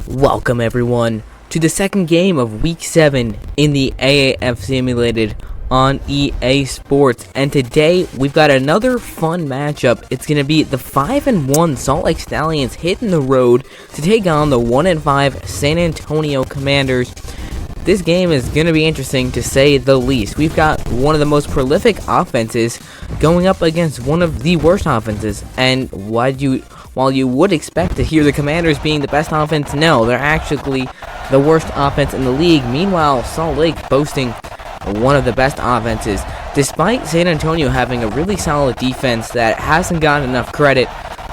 Welcome everyone to the second game of week 7 in the AAF Simulated on EA Sports, and today we've got another fun matchup. It's going to be the 5-1 Salt Lake Stallions hitting the road to take on the 1-5 San Antonio Commanders. This game is going to be interesting to say the least. We've got one of the most prolific offenses going up against one of the worst offenses, and while you would expect to hear the Commanders being the best offense, no, they're actually the worst offense in the league. Meanwhile, Salt Lake boasting one of the best offenses, despite San Antonio having a really solid defense that hasn't gotten enough credit.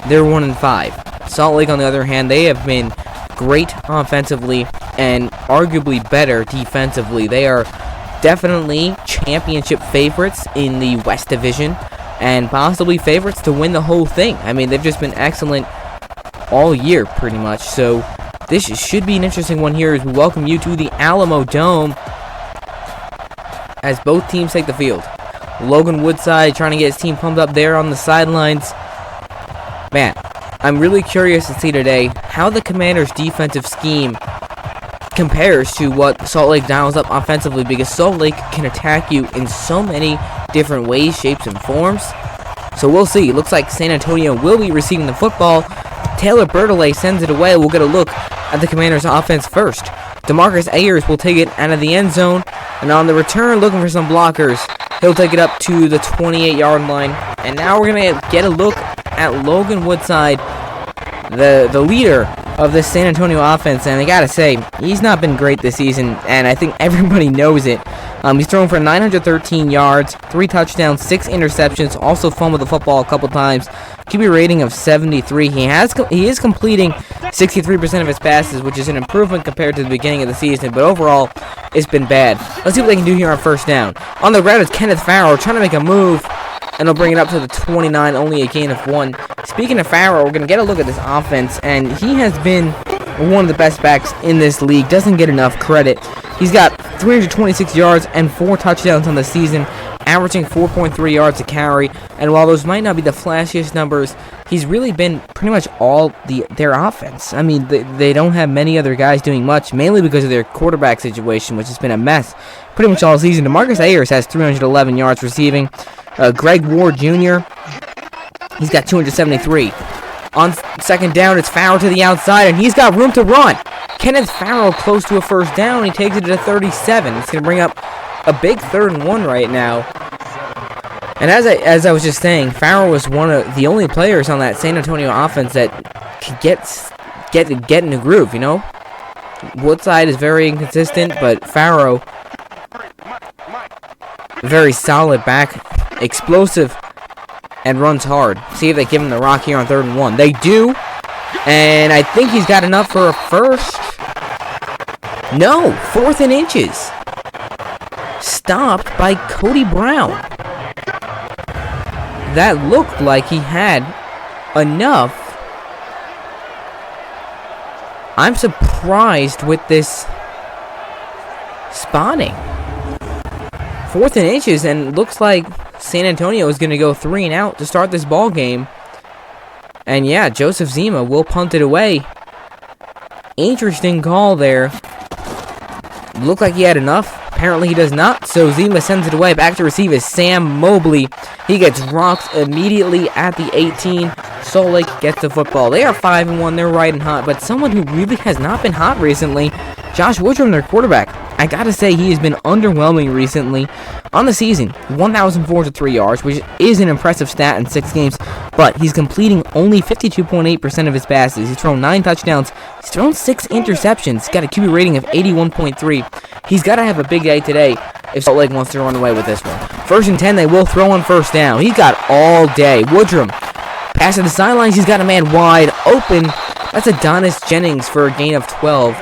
They're 1-5. Salt Lake, on the other hand, they have been great offensively and arguably better defensively. They are definitely championship favorites in the West Division, and possibly favorites to win the whole thing. I mean, they've just been excellent all year, pretty much. So this should be an interesting one here as we welcome you to the Alamo Dome as both teams take the field. Logan Woodside trying to get his team pumped up there on the sidelines. Man, I'm really curious to see today how the Commanders' defensive scheme compares to what Salt Lake dials up offensively, because Salt Lake can attack you in so many different ways, shapes, and forms. So we'll see. It looks like San Antonio will be receiving the football. Taylor Bertollet sends it away. We'll get a look at the Commanders' offense first. DeMarcus Ayers will take it out of the end zone, and on the return, looking for some blockers, he'll take it up to the 28-yard line. And now we're going to get a look at Logan Woodside, the leader of this San Antonio offense, and I gotta say, he's not been great this season, and I think everybody knows it. He's thrown for 913 yards, 3 touchdowns, 6 interceptions, also fumbled the football a couple times. QB rating of 73. He is completing 63% of his passes, which is an improvement compared to the beginning of the season, but overall, it's been bad. Let's see what they can do here on first down. On the ground is Kenneth Farrow trying to make a move, and he'll bring it up to the 29, only a gain of 1. Speaking of Farrow, we're going to get a look at this offense, and he has been one of the best backs in this league. Doesn't get enough credit. He's got 326 yards and 4 touchdowns on the season, averaging 4.3 yards a carry. And while those might not be the flashiest numbers, he's really been pretty much all their offense. I mean, they don't have many other guys doing much, mainly because of their quarterback situation, which has been a mess pretty much all season. DeMarcus Ayers has 311 yards receiving. Greg Ward Jr., he's got 273. On second down, it's Farrow to the outside, and he's got room to run. Kenneth Farrow close to a first down. He takes it to 37. It's going to bring up a big 3rd and 1 right now. And as I was just saying, Farrow was one of the only players on that San Antonio offense that could get in the groove, you know? Woodside is very inconsistent, but Farrow, very solid back, explosive, and runs hard. See if they give him the rock here on 3rd and 1. They do, and I think he's got enough for a first. No, 4th and inches. Stopped by Cody Brown. That looked like he had enough. I'm surprised with this spotting. 4th and inches, and looks like San Antonio is going to go 3 and out to start this ball game. And yeah, Joseph Zima will punt it away. Interesting call there. Looked like he had enough. Apparently he does not, so Zima sends it away. Back to receive is Sam Mobley. He gets rocked immediately at the 18. Salt Lake gets the football. They are 5-1. They're riding hot, but someone who really has not been hot recently, Josh Woodrum, their quarterback. I gotta say, he has been underwhelming recently. On the season, 1,403 yards, which is an impressive stat in 6 games, but he's completing only 52.8% of his passes. He's thrown 9 touchdowns. He's thrown 6 interceptions. He's got a QB rating of 81.3. He's got to have a big day today if Salt Lake wants to run away with this one. 1st and 10, they will throw on first down. He's got all day. Woodrum, pass to the sidelines. He's got a man wide open. That's Adonis Jennings for a gain of 12.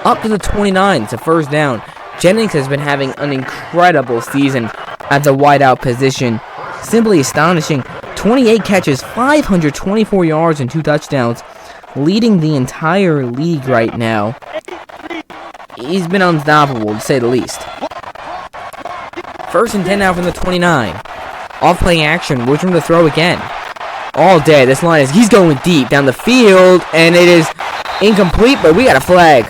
Up to the 29, it's a first down. Jennings has been having an incredible season at the wideout position. Simply astonishing. 28 catches, 524 yards, and 2 touchdowns. Leading the entire league right now. He's been unstoppable, to say the least. 1st and 10 now from the 29. Off play action, Woodrum to throw again. All day, this line is, he's going deep down the field, and it is Incomplete, but we got a flag.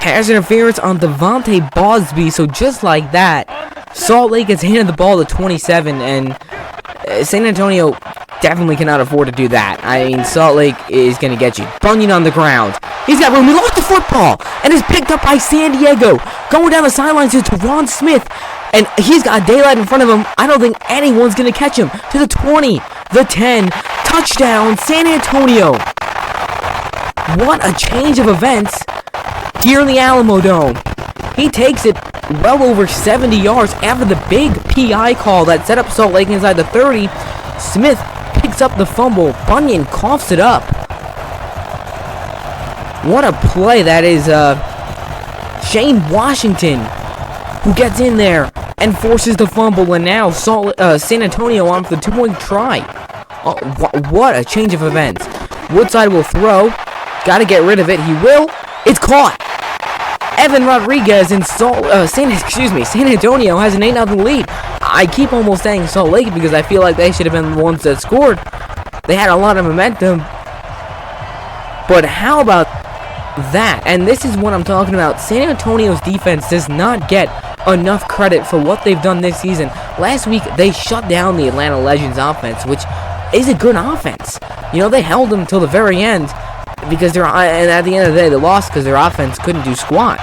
Pass interference on Devontae Bosby. So just like that, Salt Lake has handed the ball to 27, and San Antonio definitely cannot afford to do that. I mean, Salt Lake is going to get you. Bunyan on the ground. He's got room. He lost the football, and is picked up by San Diego. Going down the sidelines is Ron Smith, and he's got daylight in front of him. I don't think anyone's going to catch him. To the 20, the 10, touchdown, San Antonio. What a change of events here in the Alamo Dome. He takes it well over 70 yards after the big PI call that set up Salt Lake inside the 30. Smith picks up the fumble. Bunyan coughs it up. What a play that is. Shane Washington, who gets in there and forces the fumble, and now San Antonio on for the 2-point try. Oh, what a change of events. Woodside will throw. Got to get rid of it. He will. It's caught. Evan Rodriguez in San Antonio has an 8-0 lead. I keep almost saying Salt Lake because I feel like they should have been the ones that scored. They had a lot of momentum. But how about that? And this is what I'm talking about. San Antonio's defense does not get enough credit for what they've done this season. Last week, they shut down the Atlanta Legends offense, which is a good offense. You know, they held them till the very end. Because and at the end of the day, they lost because their offense couldn't do squat.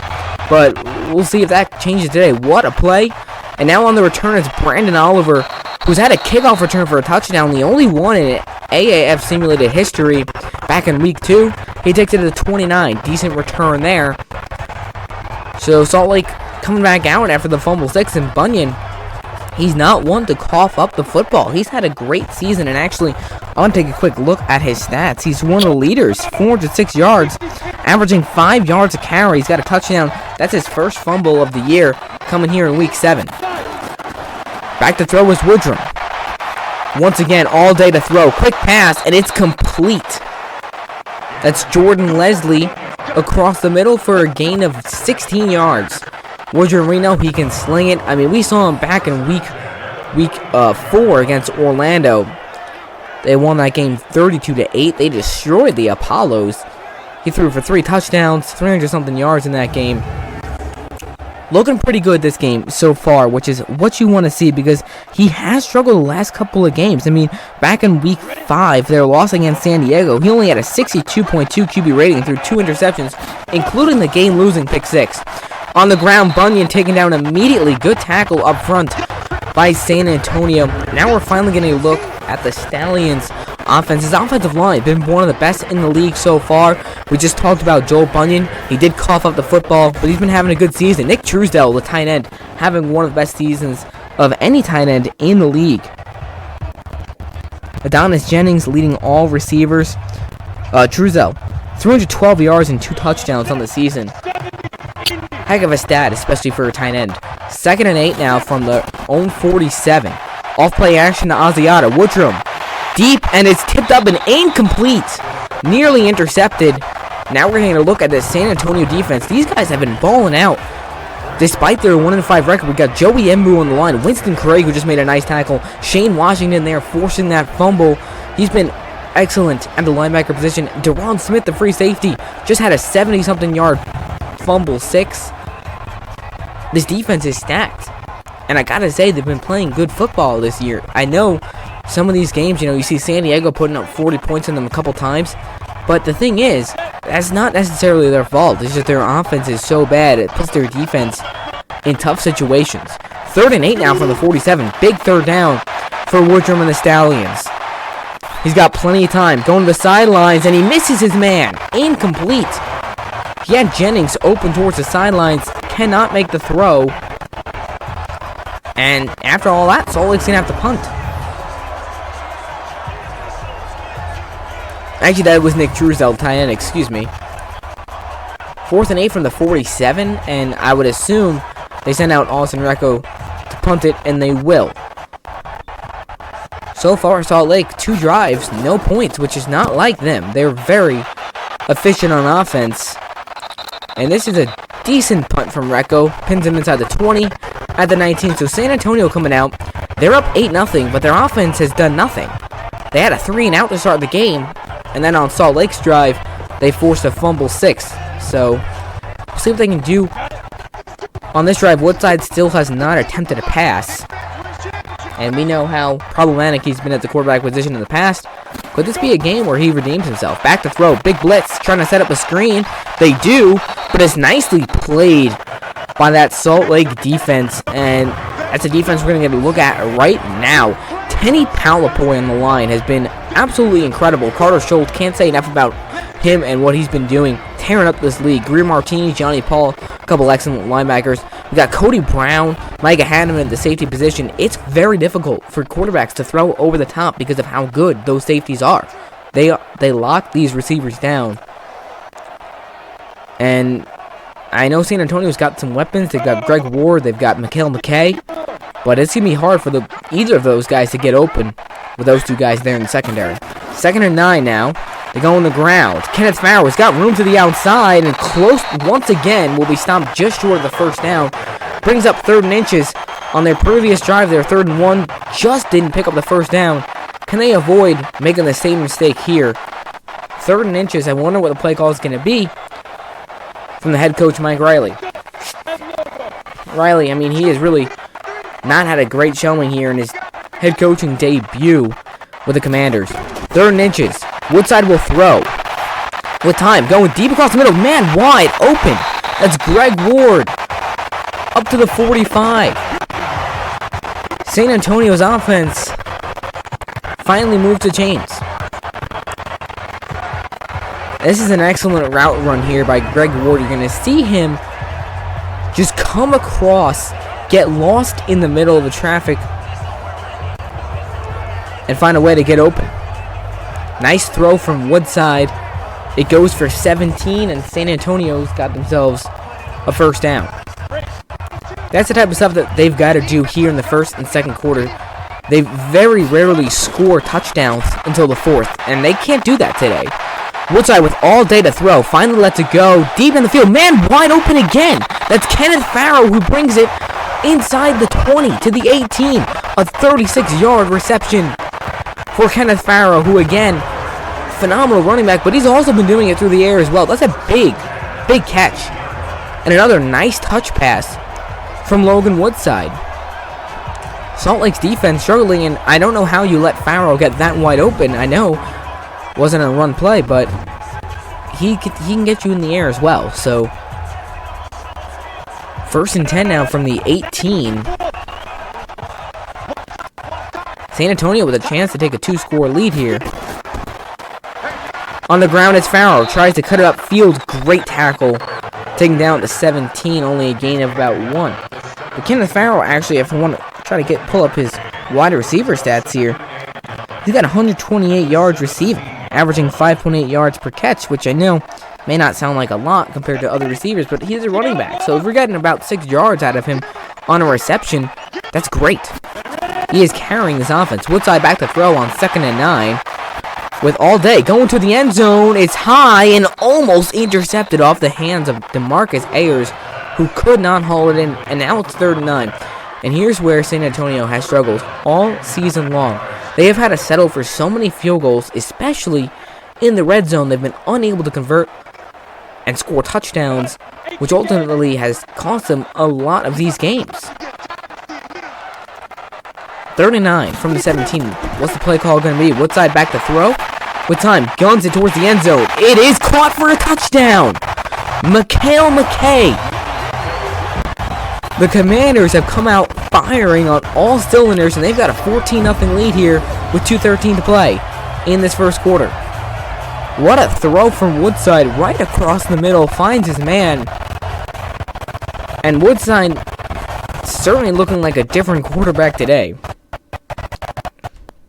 But we'll see if that changes today. What a play. And now on the return is Brandon Oliver, who's had a kickoff return for a touchdown, the only one in AAF Simulated history back in week 2. He takes it to the 29. Decent return there. So Salt Lake coming back out after the fumble 6, and Bunyan, he's not one to cough up the football. He's had a great season, and actually, I want to take a quick look at his stats. He's one of the leaders, 406 yards, averaging 5 yards a carry. He's got a touchdown. That's his first fumble of the year, coming here in week 7. Back to throw is Woodrum. Once again, all day to throw. Quick pass, and it's complete. That's Jordan Leslie across the middle for a gain of 16 yards. Woodrum, we know he can sling it. I mean, we saw him back in week 4 against Orlando. They won that game 32-8. They destroyed the Apollos. He threw for 3 touchdowns, 300-something yards in that game. Looking pretty good this game so far, which is what you want to see because he has struggled the last couple of games. I mean, back in week 5, their loss against San Diego, he only had a 62.2 QB rating through 2 interceptions, including the game-losing pick 6. On the ground, Bunyan taken down immediately. Good tackle up front by San Antonio. Now we're finally getting a look at the Stallions' offense. His offensive line been one of the best in the league so far. We just talked about Joel Bunyan. He did cough up the football, but he's been having a good season. Nick Truesdell, the tight end, having one of the best seasons of any tight end in the league. Adonis Jennings leading all receivers. Truesdell, 312 yards and 2 touchdowns on the season. Heck of a stat, especially for a tight end. 2nd and 8 now from their own 47. Off-play action to Asiata. Woodrum deep, and it's tipped up and incomplete. Nearly intercepted. Now we're going to look at the San Antonio defense. These guys have been balling out. Despite their 1-5 record, we got Joey Embu on the line. Winston Craig, who just made a nice tackle. Shane Washington there forcing that fumble. He's been excellent at the linebacker position. Deron Smith, the free safety, just had a 70-something yard fumble 6. This defense is stacked. And I gotta say, they've been playing good football this year. I know some of these games, you see San Diego putting up 40 points in them a couple times. But the thing is, that's not necessarily their fault. It's just their offense is so bad, it puts their defense in tough situations. 3rd and 8 now from the 47. Big 3rd down for Woodrum and the Stallions. He's got plenty of time. Going to the sidelines, and he misses his man. Incomplete. He had Jennings open towards the sidelines. Cannot make the throw. And after all that, Salt Lake's going to have to punt. Actually, that was Nick Truesdell, tight end, excuse me. 4th and 8 from the 47, and I would assume they send out Austin Recco to punt it, and they will. So far, Salt Lake, 2 drives, no points, which is not like them. They're very efficient on offense. And this is a decent punt from Recco. Pins him inside the 20 at the 19. So San Antonio coming out. They're up 8-0, but their offense has done nothing. They had a 3-and-out to start the game, and then on Salt Lake's drive, they forced a fumble 6. So, we'll see what they can do. On this drive, Woodside still has not attempted a pass. And we know how problematic he's been at the quarterback position in the past. Could this be a game where he redeems himself? Back to throw. Big blitz. Trying to set up a screen. They do. But it's nicely played by that Salt Lake defense. And that's a defense we're going to get a look at right now. Tenny Palapoy on the line has been absolutely incredible. Carter Schultz, can't say enough about him and what he's been doing, tearing up this league. Greer Martini, Johnny Paul, a couple excellent linebackers. We got Cody Brown, Micah Hanneman at the safety position. It's very difficult for quarterbacks to throw over the top because of how good those safeties are. They lock these receivers down. And I know San Antonio's got some weapons. They've got Greg Ward, they've got Mikhail McKay. But it's going to be hard for either of those guys to get open with those two guys there in the secondary. 2nd and 9 now. They go on the ground. Kenneth Farrell's got room to the outside, and close once again will be stopped just short of the first down. Brings up 3rd and inches. On their previous drive, their 3rd and 1 just didn't pick up the first down. Can they avoid making the same mistake here? 3rd and inches. I wonder what the play call is going to be from the head coach, Mike Riley. Riley, I mean, he has really not had a great showing here in his head coaching debut with the Commanders. 3rd and inches. Woodside will throw. With time, going deep across the middle. Man, wide open. That's Greg Ward. Up to the 45. San Antonio's offense finally moved to chains. This is an excellent route run here by Greg Ward. You're going to see him just come across, get lost in the middle of the traffic, and find a way to get open. Nice throw from Woodside. It goes for 17, and San Antonio's got themselves a first down. That's the type of stuff that they've got to do here in the first and second quarter. They very rarely score touchdowns until the fourth, and they can't do that today. Woodside with all day to throw, finally lets it go deep in the field. Man, wide open again. That's Kenneth Farrell who brings it inside the 20 to the 18. A 36-yard reception for Kenneth Farrell, who again, phenomenal running back, but he's also been doing it through the air as well. That's a big catch. And another nice touch pass from Logan Woodside. Salt Lake's defense struggling, and I don't know how you let Farrell get that wide open. I know it wasn't a run play, but he can get you in the air as well. So 1st and 10 now from the 18. San Antonio with a chance to take a 2-score lead here. On the ground, it's Farrell. Tries to cut it upfield. Great tackle. Taking down to 17. Only a gain of about 1. But Kenneth Farrell, actually, if I want to try to pull up his wide receiver stats here, he's got 128 yards receiving, averaging 5.8 yards per catch, which I know may not sound like a lot compared to other receivers, but he's a running back. So if we're getting about 6 yards out of him on a reception, that's great. He is carrying this offense. Woodside back to throw on 2nd and 9. With all day going to the end zone. It's high and almost intercepted off the hands of DeMarcus Ayers, who could not haul it in. And now it's 3rd and 9. And here's where San Antonio has struggled all season long. They have had to settle for so many field goals, especially in the red zone. They've been unable to convert and score touchdowns, which ultimately has cost them a lot of these games. 3rd and 9 from the 17. What's the play call going to be? Woodside back to throw. With time, guns it towards the end zone. It is caught for a touchdown. Mikhail McKay. The Commanders have come out firing on all cylinders, and they've got a 14-0 lead here with 2:13 to play in this first quarter. What a throw from Woodside right across the middle. Finds his man. And Woodside certainly looking like a different quarterback today.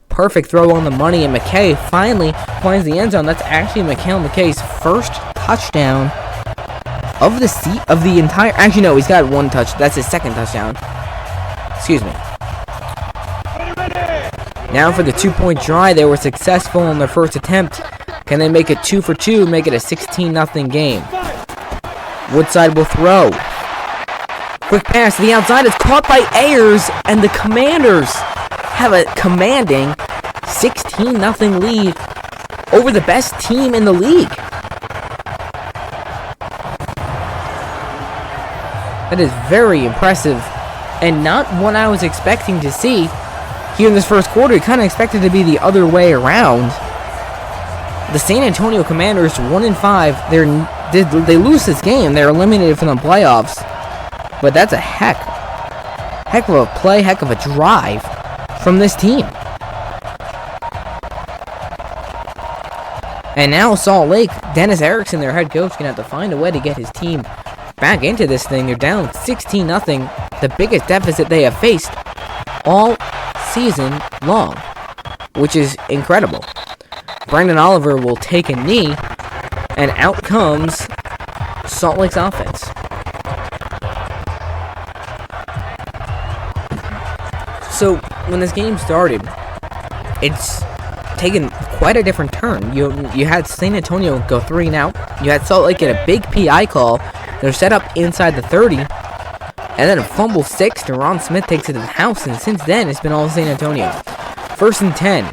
Perfect throw on the money, and McKay finally finds the end zone. That's actually Mikhail McKay's first touchdown of the entire. Actually, no, he's got 1 touch. That's his 2nd touchdown. Excuse me. Now for the 2-point try. They were successful on their first attempt. Can they make it 2 for 2? Make it a 16-0 game. Woodside will throw. Quick pass to the outside. It's caught by Ayers, and the Commanders have a commanding 16-0 lead over the best team in the league. That is very impressive, and not what I was expecting to see here in this first quarter. I kind of expected it to be the other way around. The San Antonio Commanders 1-5. They lose this game. They're eliminated from the playoffs. But that's a heck of a play, heck of a drive from this team. And now Salt Lake, Dennis Erickson, their head coach, gonna have to find a way to get his team back into this thing. They're down 16-0, the biggest deficit they have faced all season long, which is incredible. Brandon Oliver will take a knee, and out comes Salt Lake's offense. So, when this game started, it's taken quite a different turn. You had San Antonio go 3 and out. You had Salt Lake get a big PI call. They're set up inside the 30. And then a fumble 6. Deron Smith takes it to the house. And since then, it's been all San Antonio. 1st and 10.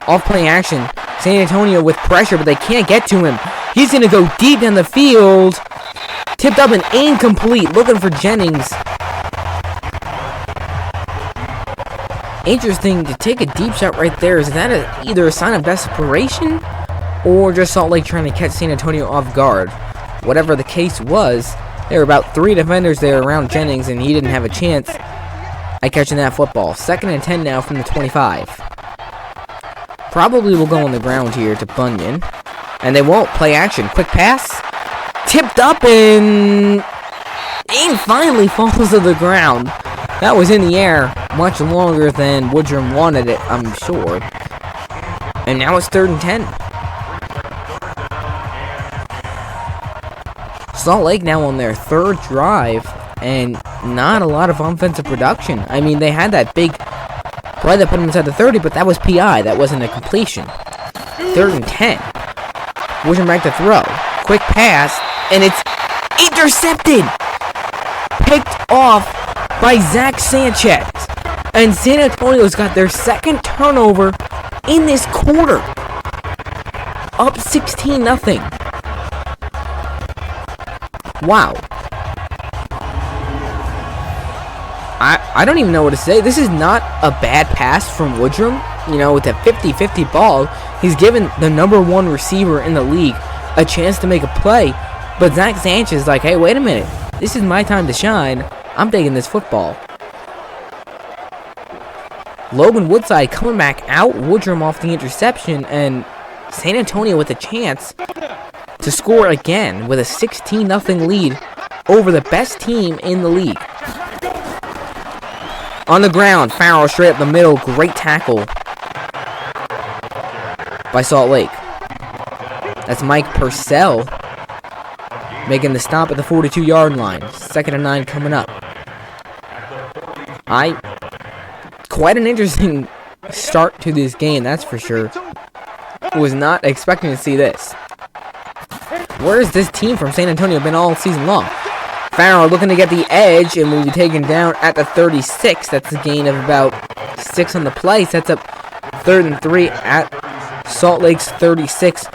Off-play action. San Antonio with pressure, but they can't get to him. He's going to go deep down the field. Tipped up and incomplete. Looking for Jennings. Interesting to take a deep shot right there. Is that either a sign of desperation or just Salt Lake trying to catch San Antonio off guard? Whatever the case was, there were about 3 defenders there around Jennings, and he didn't have a chance at catching that football. 2nd and 10 now from the 25. Probably will go on the ground here to Bunyan, and they won't. Play action. Quick pass. Tipped up and finally falls to the ground. That was in the air much longer than Woodrum wanted it, I'm sure. And now it's 3rd and 10. Salt Lake now on their 3rd drive, and not a lot of offensive production. I mean, they had that big play that put them inside the 30, but that was PI. That wasn't a completion. 3rd and 10. Woodrum back to throw. Quick pass, and it's intercepted. Picked off by Zach Sanchez. And San Antonio's got their 2nd turnover in this quarter. Up 16-0. Wow. I don't even know what to say. This is not a bad pass from Woodrum. You know, with a 50-50 ball, he's given the #1 receiver in the league a chance to make a play. But Zach Sanchez is like, hey, wait a minute. This is my time to shine. I'm taking this football. Logan Woodside coming back out. Woodrum off the interception. And San Antonio with a chance to score again with a 16-0 lead over the best team in the league. On the ground, Farrell straight up the middle. Great tackle by Salt Lake. That's Mike Purcell making the stop at the 42-yard line. 2nd and 9 coming up. Quite an interesting start to this game, that's for sure. Was not expecting to see this. Where has this team from San Antonio been all season long? Farrell looking to get the edge and will be taken down at the 36. That's a gain of about 6 on the play. Sets up 3rd and 3 at Salt Lake's 36.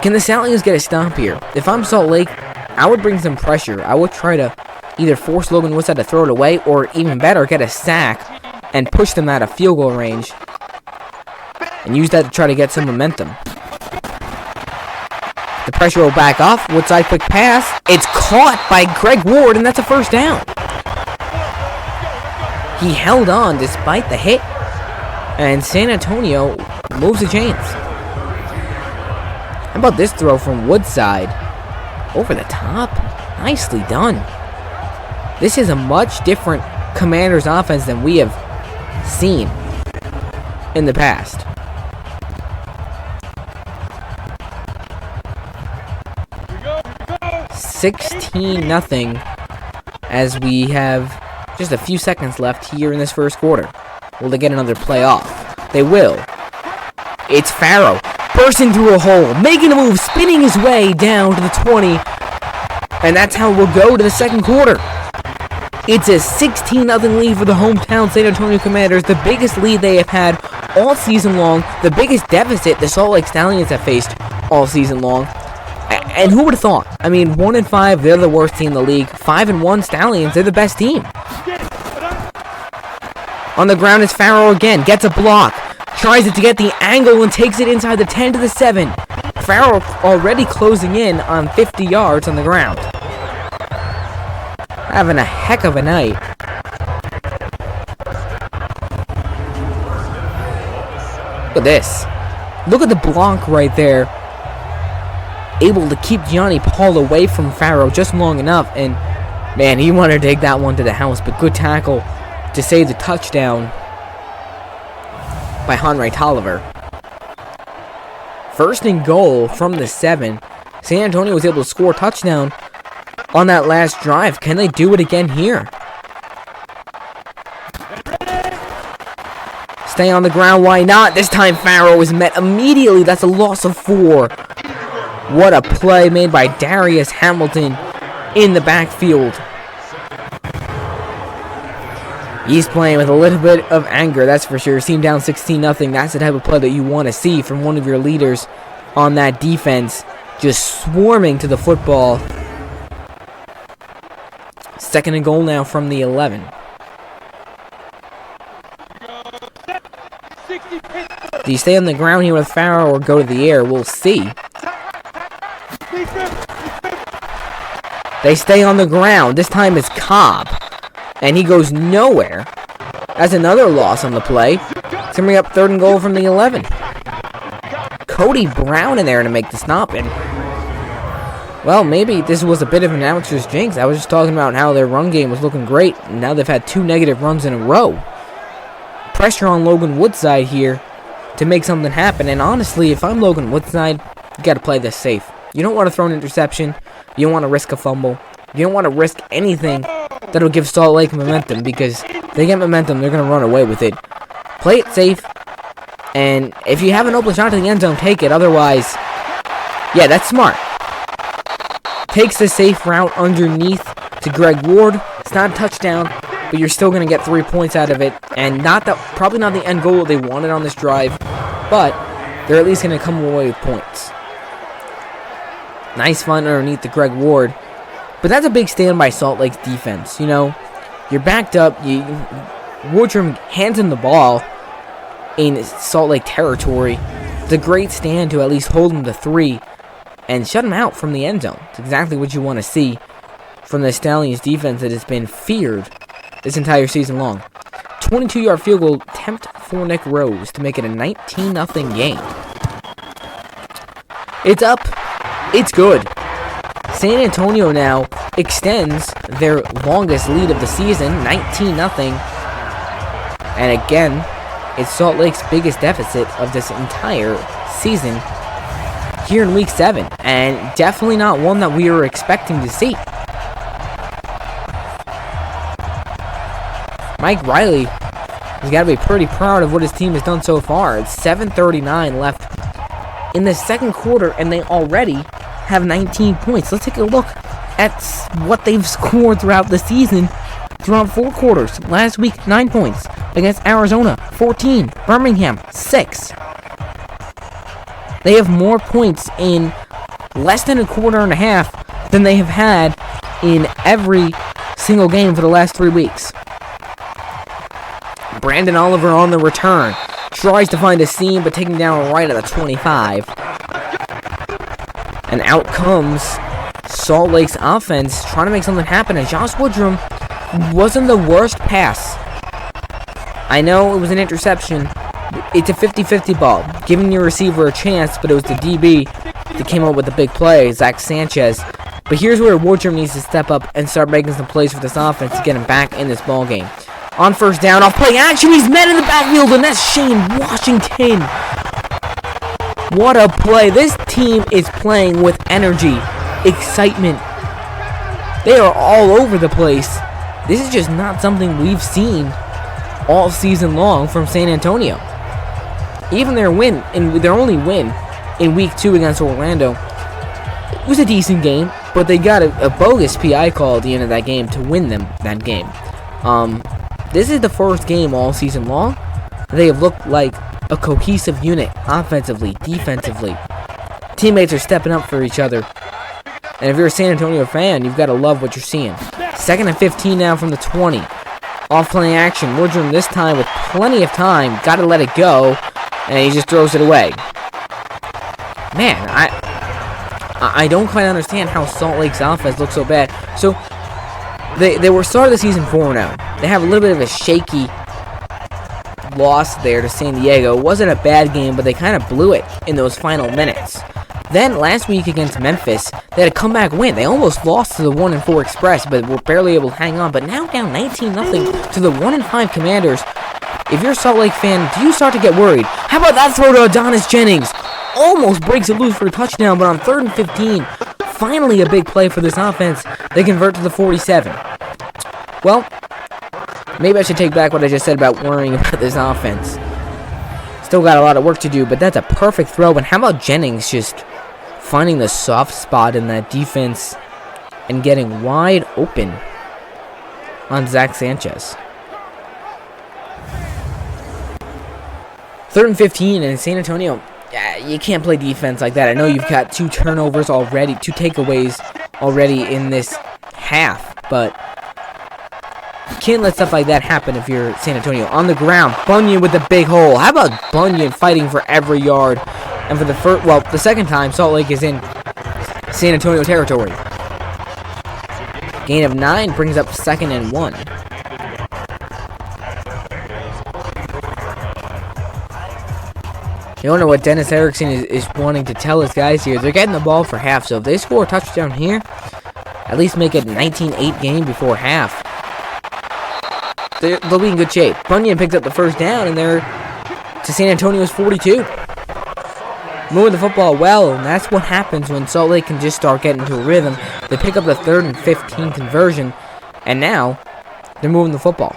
Can the Stallions get a stop here? If I'm Salt Lake, I would bring some pressure. I would try to either force Logan Woodside to throw it away, or even better, get a sack and push them out of field goal range and use that to try to get some momentum. The pressure will back off. Woodside quick pass. It's caught by Greg Ward, and that's a 1st down. He held on despite the hit, and San Antonio moves the chains. How about this throw from Woodside? Over the top. Nicely done. This is a much different Commanders offense than we have seen in the past. $16-0 as we have just a few seconds left here in this first quarter. Will they get another play off? They will. It's Farrow bursting through a hole, making a move, spinning his way down to the 20, and that's how we'll go to the second quarter. It's a 16-0 lead for the hometown San Antonio Commanders, the biggest lead they have had all season long, the biggest deficit the Salt Lake Stallions have faced all season long. And who would have thought? I mean, 1-5, they're the worst team in the league. 5-1 Stallions, they're the best team. On the ground is Farrell again, gets a block, tries it to get the angle and takes it inside the 10 to the 7. Farrell already closing in on 50 yards on the ground. Having a heck of a night. Look at this. Look at the block right there. Able to keep Johnny Paul away from Farrell just long enough. And, man, he wanted to take that one to the house. But good tackle to save the touchdown by Henry Tolliver. First and goal from the 7. San Antonio was able to score a touchdown on that last drive. Can they do it again here? Stay on the ground, why not? This time Farrell was met immediately. That's a loss of 4. What a play made by Darius Hamilton in the backfield. He's playing with a little bit of anger, that's for sure. Team down 16-0. That's the type of play that you want to see from one of your leaders on that defense. Just swarming to the football. Second and goal now from the 11. Do you stay on the ground here with Farrell or go to the air? We'll see. They stay on the ground. This time it's Cobb. And he goes nowhere. That's another loss on the play. It's going to bring up third and goal from the 11. Cody Brown in there to make the stop. And, well, maybe this was a bit of an amateur's jinx. I was just talking about how their run game was looking great. And now they've had 2 negative runs in a row. Pressure on Logan Woodside here to make something happen. And honestly, if I'm Logan Woodside, you got to play this safe. You don't want to throw an interception. You don't want to risk a fumble. You don't want to risk anything that'll give Salt Lake momentum, because if they get momentum, they're going to run away with it. Play it safe, and if you have an open shot to the end zone, take it. Otherwise, yeah, that's smart. Takes the safe route underneath to Greg Ward. It's not a touchdown, but you're still going to get 3 points out of it, and probably not the end goal they wanted on this drive, but they're at least going to come away with points. Nice find underneath to Greg Ward. But that's a big stand by Salt Lake's defense. You know, you're backed up. Woodrum hands him the ball in Salt Lake territory. It's a great stand to at least hold him to 3 and shut him out from the end zone. It's exactly what you want to see from the Stallions defense that has been feared this entire season long. 22-yard field goal attempt for Nick Rose to make it a 19-0 game. It's up. It's good. San Antonio now extends their longest lead of the season, 19-0. And again, it's Salt Lake's biggest deficit of this entire season here in Week 7. And definitely not one that we were expecting to see. Mike Riley has got to be pretty proud of what his team has done so far. It's 7:39 left in the second quarter, and they already have 19 points. Let's take a look at what they've scored throughout the season, throughout 4 quarters. Last week, 9 points against Arizona, 14. Birmingham, 6. They have more points in less than a quarter and a half than they have had in every single game for the last 3 weeks. Brandon Oliver on the return. Tries to find a seam, but taken down right at the 25. And out comes Salt Lake's offense, trying to make something happen. And Josh Woodrum wasn't the worst pass. I know it was an interception. It's a 50-50 ball, giving your receiver a chance, but it was the DB that came up with the big play, Zach Sanchez. But here's where Woodrum needs to step up and start making some plays for this offense to get him back in this ball game. On first down, off play action, he's met in the backfield, and that's Shane Washington. What a play. This team is playing with energy, excitement. They are all over the place. This is just not something we've seen all season long from San Antonio. Even their only win in Week 2 against Orlando, it was a decent game, but they got a bogus PI call at the end of that game to win them that game. This is the first game all season long they have looked like a cohesive unit, offensively, defensively. Teammates are stepping up for each other. And if you're a San Antonio fan, you've got to love what you're seeing. 2nd and 15 now from the 20. Off playing action. Woodrum this time with plenty of time. Got to let it go. And he just throws it away. Man, I don't quite understand how Salt Lake's offense looks so bad. So, they were started the season 4-0. They have a little bit of a shaky loss there to San Diego. It wasn't a bad game, but they kind of blew it in those final minutes. Then, last week against Memphis, they had a comeback win. They almost lost to the 1-4 Express, but were barely able to hang on. But now down 19-0 to the 1-5 Commanders. If you're a Salt Lake fan, do you start to get worried? How about that throw to Adonis Jennings? Almost breaks it loose for a touchdown, but on 3rd and 15, finally a big play for this offense. They convert to the 47. Well, maybe I should take back what I just said about worrying about this offense. Still got a lot of work to do, but that's a perfect throw. And how about Jennings just finding the soft spot in that defense and getting wide open on Zach Sanchez. 3rd and 15, and San Antonio, you can't play defense like that. I know you've got 2 turnovers already, 2 takeaways already in this half, but you can't let stuff like that happen if you're San Antonio. On the ground, Bunyan with the big hole. How about Bunyan fighting for every yard? And for the second time, Salt Lake is in San Antonio territory. Gain of 9 brings up 2nd and 1. You don't know what Dennis Erickson is wanting to tell his guys here. They're getting the ball for half, so if they score a touchdown here, at least make it a 19-8 game before half. They'll be in good shape. Bunyan picks up the first down, and they're to San Antonio's 42. Moving the football well, and that's what happens when Salt Lake can just start getting into a rhythm. They pick up the 3rd and 15 conversion, and now they're moving the football.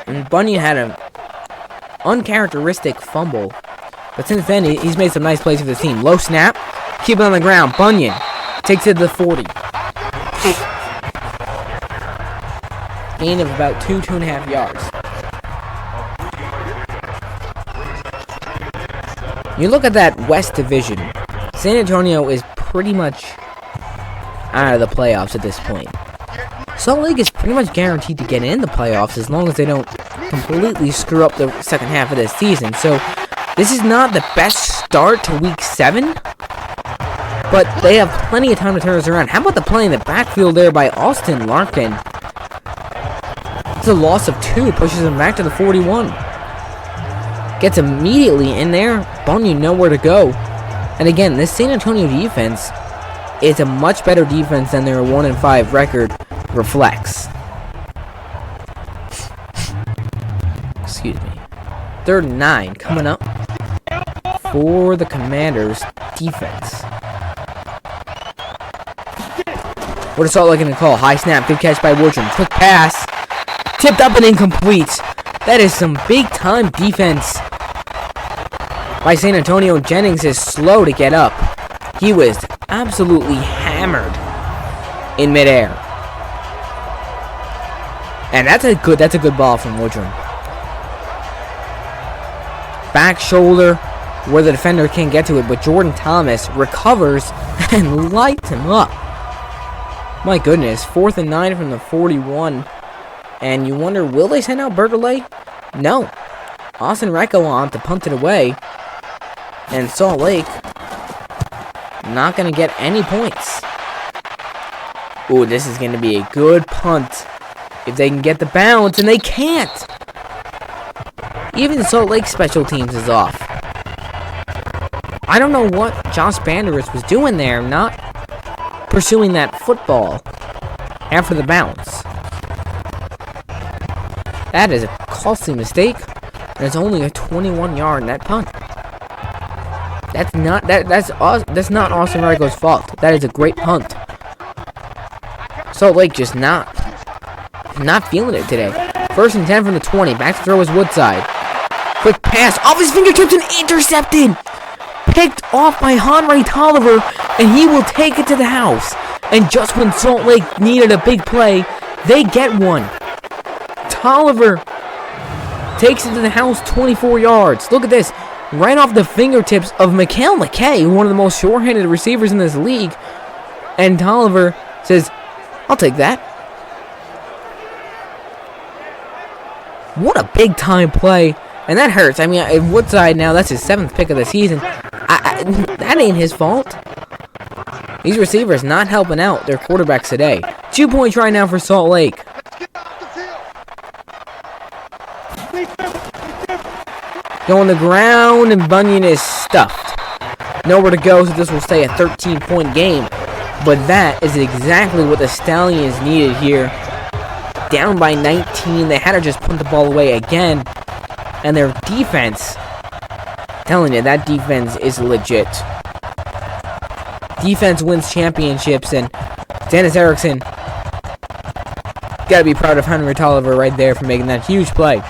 And Bunyan had an uncharacteristic fumble, but since then he's made some nice plays for the team. Low snap, keep it on the ground. Bunyan takes it to the 40. Gain of about 2.5 yards. You look at that West Division, San Antonio is pretty much out of the playoffs at this point. Salt Lake is pretty much guaranteed to get in the playoffs as long as they don't completely screw up the second half of this season. So this is not the best start to week 7, but they have plenty of time to turn this around. How about the play in the backfield there by Austin Larkin? It's a loss of 2, pushes him back to the 41. Gets immediately in there. Bunyan nowhere to go. And again, this San Antonio defense is a much better defense than their 1-5 record reflects. Excuse me. 3rd and 9 coming up for the Commanders defense. What is Salt Lake going to call? High snap, good catch by Woodrum. Quick pass, tipped up and incomplete. That is some big-time defense by San Antonio. Jennings is slow to get up. He was absolutely hammered in midair. And that's a good ball from Woodrum. Back shoulder where the defender can't get to it, but Jordan Thomas recovers and lights him up. My goodness, 4th and 9 from the 41. And you wonder, will they send out Berkeley? No. Austin Rekolant to punt it away. And Salt Lake not going to get any points. Ooh, this is going to be a good punt if they can get the bounce, and they can't. Even Salt Lake special teams is off. I don't know what Josh Banderas was doing there, not pursuing that football after the bounce. That is a costly mistake, and it's only a 21-yard net punt. That's not Austin Rico's fault. That is a great punt. Salt Lake just not feeling it today. 1st and 10 from the 20. Back to throw is Woodside. Quick pass off his fingertips and intercepted. Picked off by Henry Tolliver, and he will take it to the house. And just when Salt Lake needed a big play, they get one. Tolliver takes it to the house, 24 yards. Look at this. Right off the fingertips of Mikhail McKay, one of the most short-handed receivers in this league. And Tolliver says, I'll take that. What a big-time play. And that hurts. I mean, Woodside now, that's his 7th pick of the season. That ain't his fault. These receivers not helping out their quarterbacks today. 2-point try now for Salt Lake. Go on the ground, and Bunyan is stuffed. Nowhere to go, so this will stay a 13-point game. But that is exactly what the Stallions needed here. Down by 19. They had to just put the ball away again. And their defense, I'm telling you, that defense is legit. Defense wins championships, and Dennis Erickson, gotta be proud of Henry Tolliver right there for making that huge play.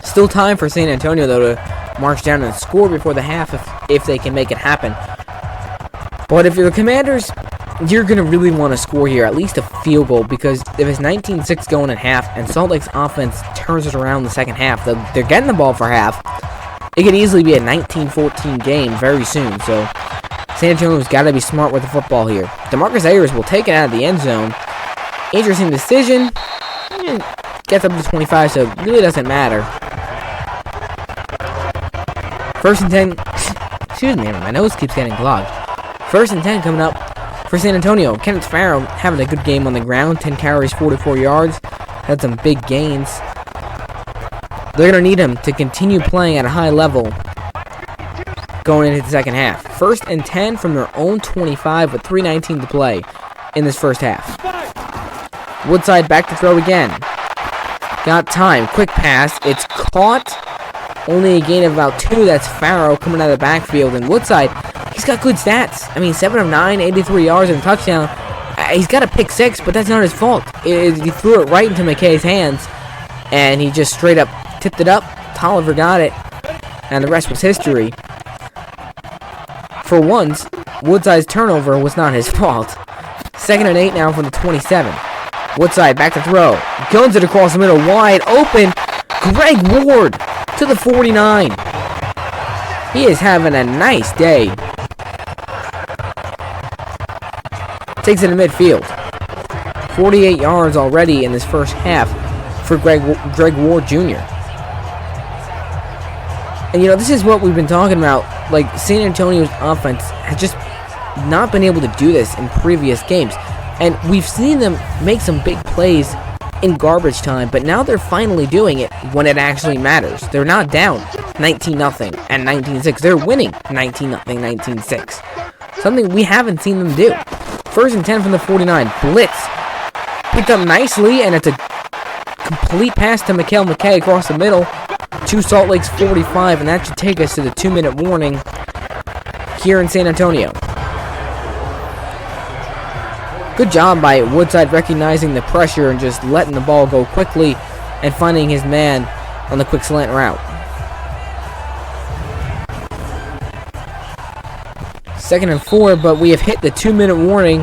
Still time for San Antonio, though, to march down and score before the half if they can make it happen. But if you're the Commanders, you're going to really want to score here, at least a field goal, because if it's 19-6 going at half, and Salt Lake's offense turns it around the second half, they're getting the ball for half, it could easily be a 19-14 game very soon, so San Antonio's got to be smart with the football here. DeMarcus Ayers will take it out of the end zone. Interesting decision. Gets up to 25, so it really doesn't matter. 1st and 10. Excuse me, my nose keeps getting clogged. 1st and 10 coming up for San Antonio. Kenneth Farrell having a good game on the ground. 10 carries, 44 yards. Had some big gains. They're going to need him to continue playing at a high level going into the second half. 1st and 10 from their own 25 with 3:19 to play in this first half. Woodside back to throw again. Got time. Quick pass. It's caught. Only a gain of about 2. That's Farrow coming out of the backfield. And Woodside, he's got good stats. I mean, 7 of 9, 83 yards and a touchdown. He's got a pick 6, but that's not his fault. He threw it right into McKay's hands, and he just straight up tipped it up. Tolliver got it, and the rest was history. For once, Woodside's turnover was not his fault. 2nd and 8 now from the 27. Woodside back to throw. Guns it across the middle, wide open. Greg Ward to the 49. He is having a nice day. Takes it to midfield. 48 yards already in this first half for Greg Ward Jr. And you know, this is what we've been talking about. Like, San Antonio's offense has just not been able to do this in previous games. And we've seen them make some big plays in garbage time, but now they're finally doing it when it actually matters. They're not down 19-0 and 19-6. They're winning 19-0, 19-6. Something we haven't seen them do. 1st and 10 from the 49. Blitz. Picked up nicely, and it's a complete pass to Mikhail McKay across the middle to Salt Lake's 45, and that should take us to the 2-minute warning here in San Antonio. Good job by Woodside recognizing the pressure and just letting the ball go quickly and finding his man on the quick slant route. 2nd and 4, but we have hit the 2-minute warning.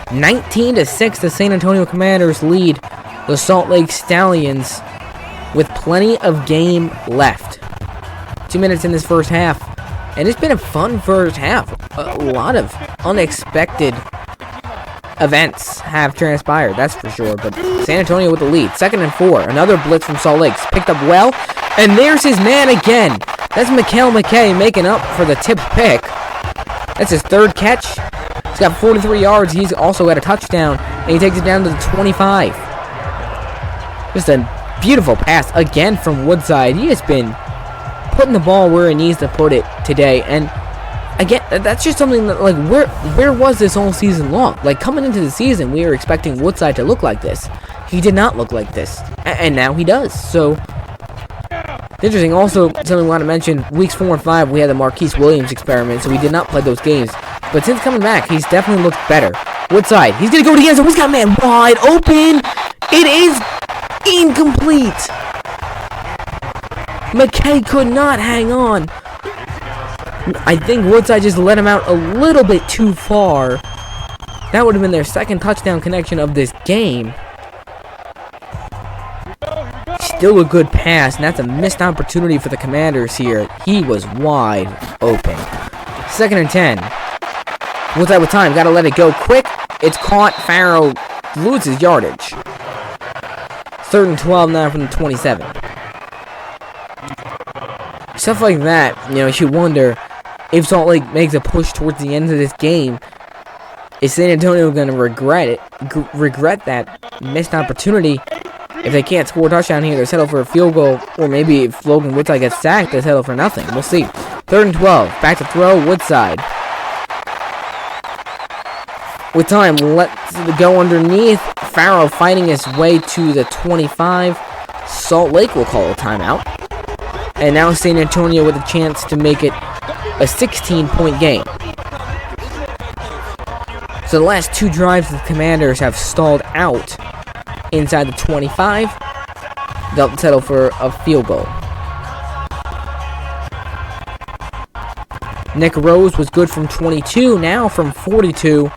19-6, the San Antonio Commanders lead the Salt Lake Stallions with plenty of game left. 2 minutes in this first half, and it's been a fun first half. A lot of unexpected events have transpired, that's for sure, but San Antonio with the lead. 2nd and 4, another blitz from Salt Lake, picked up well, and there's his man again. That's Mikhail McKay making up for the tip pick. That's his 3rd catch. He's got 43 yards. He's also got a touchdown, and he takes it down to the 25. Just a beautiful pass again from Woodside. He has been putting the ball where he needs to put it today, and again, that's just something that, like, where was this all season long? Like, coming into the season, we were expecting Woodside to look like this. He did not look like this, and now he does. So, interesting. Also, something we want to mention, weeks 4 and 5, we had the Marquise Williams experiment, so we did not play those games. But since coming back, he's definitely looked better. Woodside, he's going to go to the end zone. He's got man wide open. It is incomplete. McKay could not hang on. I think Woodside just let him out a little bit too far. That would have been their second touchdown connection of this game. Still a good pass, and that's a missed opportunity for the Commanders here. He was wide open. 2nd and 10. Woodside with time. Got to let it go quick. It's caught. Farrow loses yardage. 3rd and 12 now from the 27. Stuff like that, you know, you wonder if Salt Lake makes a push towards the end of this game. Is San Antonio going to regret that missed opportunity? If they can't score a touchdown here, they'll settle for a field goal. Or maybe if Logan Woodside gets sacked, they'll settle for nothing. We'll see. 3rd and 12. Back to throw. Woodside. With time, let's go underneath. Farrow fighting his way to the 25. Salt Lake will call a timeout. And now San Antonio with a chance to make it a 16-point game. So the last 2 drives the Commanders have stalled out inside the 25. They'll settle for a field goal. Nick Rose was good from 22. Now from 42.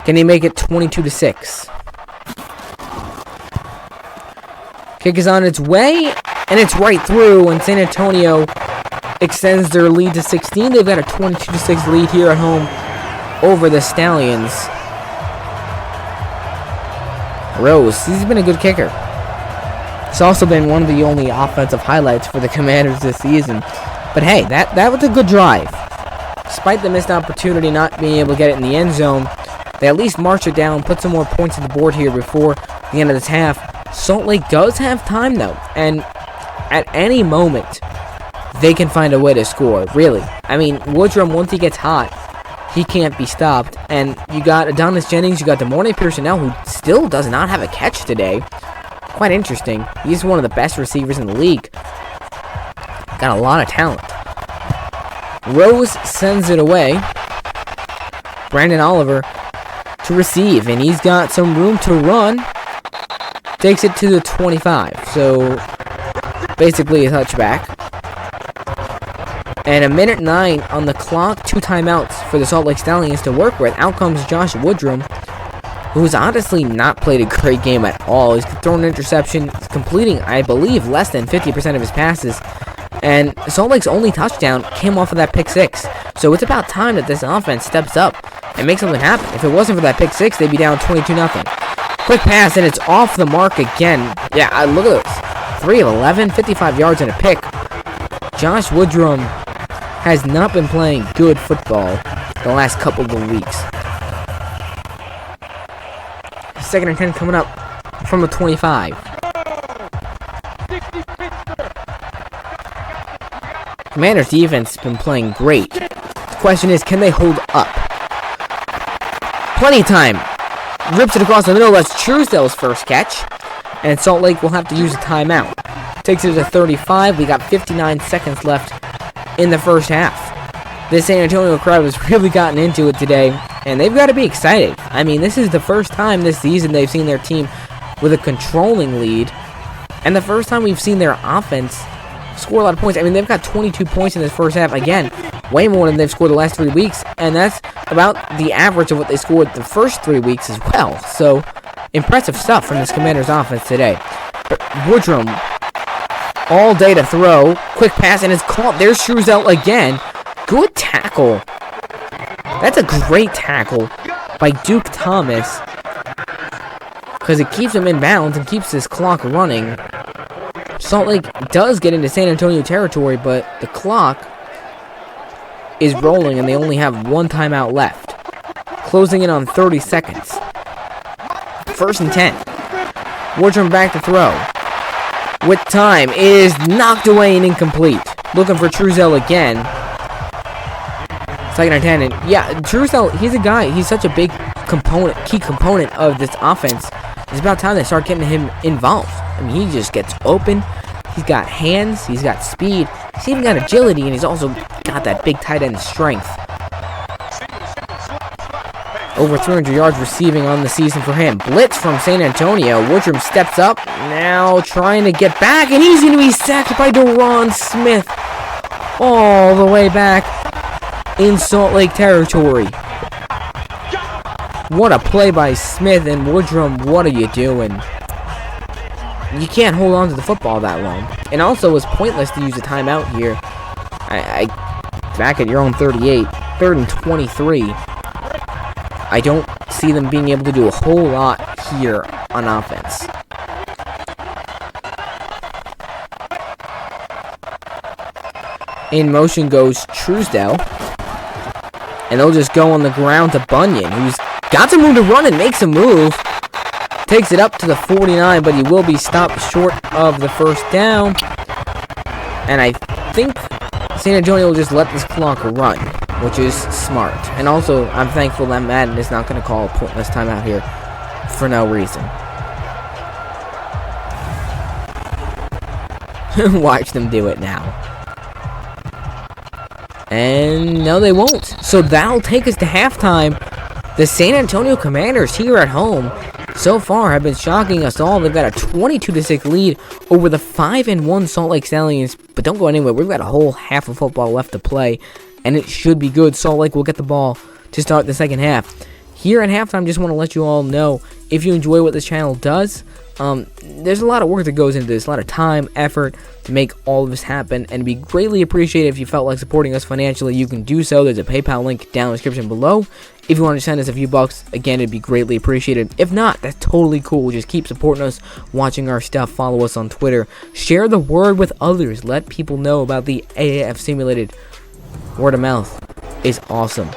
Can he make it 22-6? Kick is on its way, and it's right through, and San Antonio extends their lead to 16. They've got a 22-6 lead here at home over the Stallions. Rose, he's been a good kicker. It's also been one of the only offensive highlights for the Commanders this season. But hey, that was a good drive. Despite the missed opportunity not being able to get it in the end zone, they at least march it down, put some more points on the board here before the end of this half. Salt Lake does have time, though, and at any moment, they can find a way to score, really. I mean, Woodrum, once he gets hot, he can't be stopped. And you got Adonis Jennings, you got DeMornay Piersonell, who still does not have a catch today. Quite interesting. He's one of the best receivers in the league. Got a lot of talent. Rose sends it away. Brandon Oliver to receive, and he's got some room to run. Takes it to the 25, so basically a touchback. And 1:09 on the clock, 2 timeouts for the Salt Lake Stallions to work with. Out comes Josh Woodrum, who's honestly not played a great game at all. He's thrown an interception, completing, I believe, less than 50% of his passes. And Salt Lake's only touchdown came off of that pick 6. So it's about time that this offense steps up and makes something happen. If it wasn't for that pick 6, they'd be down 22-0. Quick pass, and it's off the mark again. Yeah, look at this. 3 of 11, 55 yards and a pick. Josh Woodrum has not been playing good football the last couple of weeks. 2nd and 10 coming up from the 25. Commanders defense has been playing great. The question is, can they hold up? Plenty of time. Rips it across the middle. That's Truesdale's first catch. And Salt Lake will have to use a timeout. Takes it to 35. We got 59 seconds left in the first half. This San Antonio crowd has really gotten into it today, and they've got to be excited. I mean, this is the first time this season they've seen their team with a controlling lead, and the first time we've seen their offense score a lot of points. I mean, they've got 22 points in this first half. Again, way more than they've scored the last 3 weeks, and that's about the average of what they scored the first 3 weeks as well. So, impressive stuff from this Commanders offense today. But Woodrum, all day to throw. Quick pass, and it's caught. There's Truesdale again. Good tackle. That's a great tackle by Duke Thomas, because it keeps him in bounds and keeps this clock running. Salt Lake does get into San Antonio territory, but the clock is rolling, and they only have 1 timeout left. Closing in on 30 seconds. 1st and 10. Woodrum back to throw. With time, is knocked away and incomplete. Looking for Truesdale again. 2nd and 10, and yeah, Truesdale, he's a guy, he's such a big component, key component of this offense. It's about time they start getting him involved. I mean, he just gets open. He's got hands, he's got speed, he's even got agility, and he's also got that big tight end strength. Over 300 yards receiving on the season for him. Blitz from San Antonio. Woodrum steps up, now trying to get back, and he's going to be sacked by Deron Smith all the way back in Salt Lake territory. What a play by Smith, and Woodrum, what are you doing? You can't hold on to the football that long. And also, it was pointless to use a timeout here. Back at your own 38, 3rd and 23. I don't see them being able to do a whole lot here on offense. In motion goes Truesdale. And they'll just go on the ground to Bunyan, who's got some room to run and makes a move. Takes it up to the 49, but he will be stopped short of the first down. And I think San Antonio will just let this clock run, which is smart. And also, I'm thankful that Madden is not going to call a pointless timeout here for no reason. Watch them do it now. And no, they won't. So that'll take us to halftime. The San Antonio Commanders here at home so far have been shocking us all. They've got a 22-6 lead over the 5-1 Salt Lake Stallions. But don't go anywhere. We've got a whole half of football left to play, and it should be good. Salt Lake will get the ball to start the second half. Here at halftime, just want to let you all know, if you enjoy what this channel does, there's a lot of work that goes into this, a lot of time, effort to make all of this happen, and it'd be greatly appreciated if you felt like supporting us financially. You can do so. There's a PayPal link down in the description below. If you want to send us a few bucks, again, it'd be greatly appreciated. If not, that's totally cool. Just keep supporting us, watching our stuff, follow us on Twitter, share the word with others, let people know about the AAF Simulated. Word of mouth is awesome.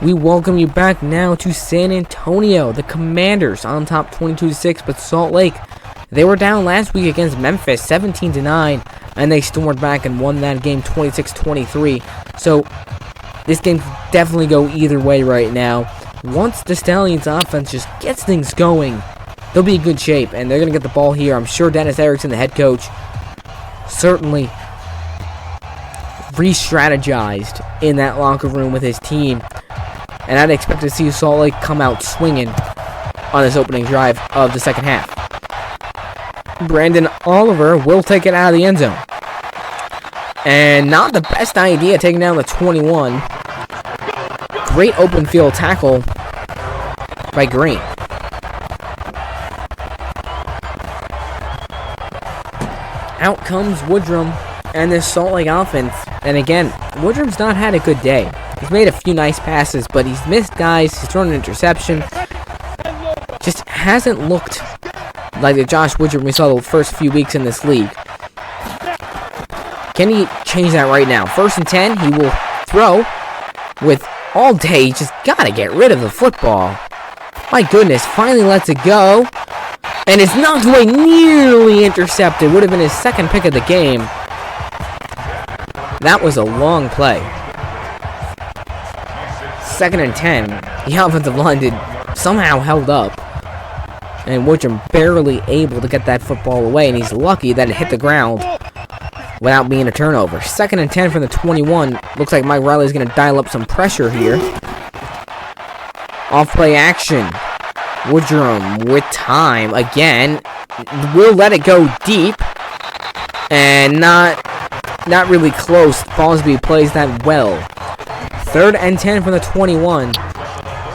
We welcome you back now to San Antonio. The Commanders on top 22-6, but Salt Lake, they were down last week against Memphis 17-9, and they stormed back and won that game 26-23. So this game can definitely go either way right now. Once the Stallions offense just gets things going, they'll be in good shape, and they're going to get the ball here. I'm sure Dennis Erickson, the head coach, certainly re-strategized in that locker room with his team. And I'd expect to see Salt Lake come out swinging on this opening drive of the second half. Brandon Oliver will take it out of the end zone. And not the best idea, taking down the 21. Great open field tackle by Green. Out comes Woodrum and this Salt Lake offense. And again, Woodrum's not had a good day. He's made a few nice passes, but he's missed guys. He's thrown an interception. Just hasn't looked like the Josh Woodrum we saw the first few weeks in this league. Can he change that right now? 1st and 10, he will throw with all day. He's just got to get rid of the football. My goodness, finally lets it go. And it's knocked away, nearly intercepted. Would have been his second pick of the game. That was a long play. 2nd and 10. The offensive line somehow held up. And Woodrum barely able to get that football away. And he's lucky that it hit the ground without being a turnover. 2nd and 10 from the 21. Looks like Mike Riley's going to dial up some pressure here. Off-play action. Woodrum with time again. Will let it go deep. And not really close. Fosby plays that well. 3rd and 10 from the 21.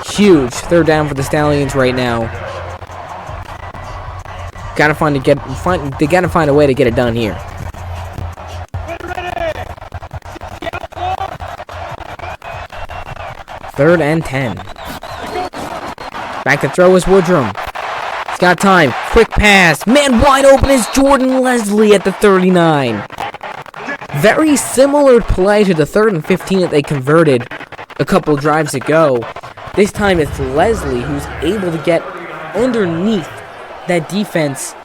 Huge 3rd down for the Stallions right now. They gotta find a way to get it done here. Third and 10. Back to throw is Woodrum. He's got time. Quick pass. Man wide open is Jordan Leslie at the 39. Very similar play to the 3rd and 15 that they converted a couple drives ago. This time it's Leslie who's able to get underneath that defense.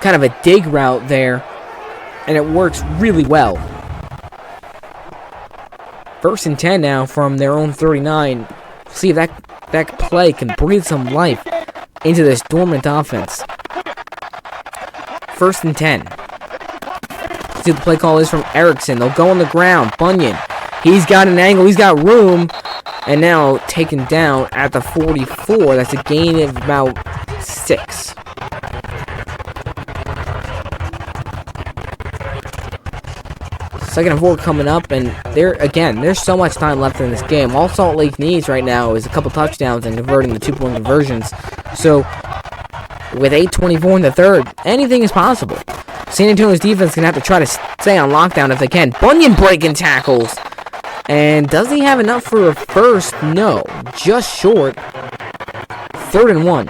Kind of a dig route there, and it works really well. 1st and 10 now from their own 39. See if that play can breathe some life into this dormant offense. 1st and 10. See what the play call is from Erickson. They'll go on the ground. Bunyan. He's got an angle. He's got room. And now taken down at the 44. That's a gain of about 6. 2nd and 4 coming up, and there's so much time left in this game. All Salt Lake needs right now is a couple touchdowns and converting the 2-point conversions. So, with 8:24 in the 3rd, anything is possible. San Antonio's defense is going to have to try to stay on lockdown if they can. Bunyan breaking tackles. And does he have enough for a first? No. Just short. 3rd and 1.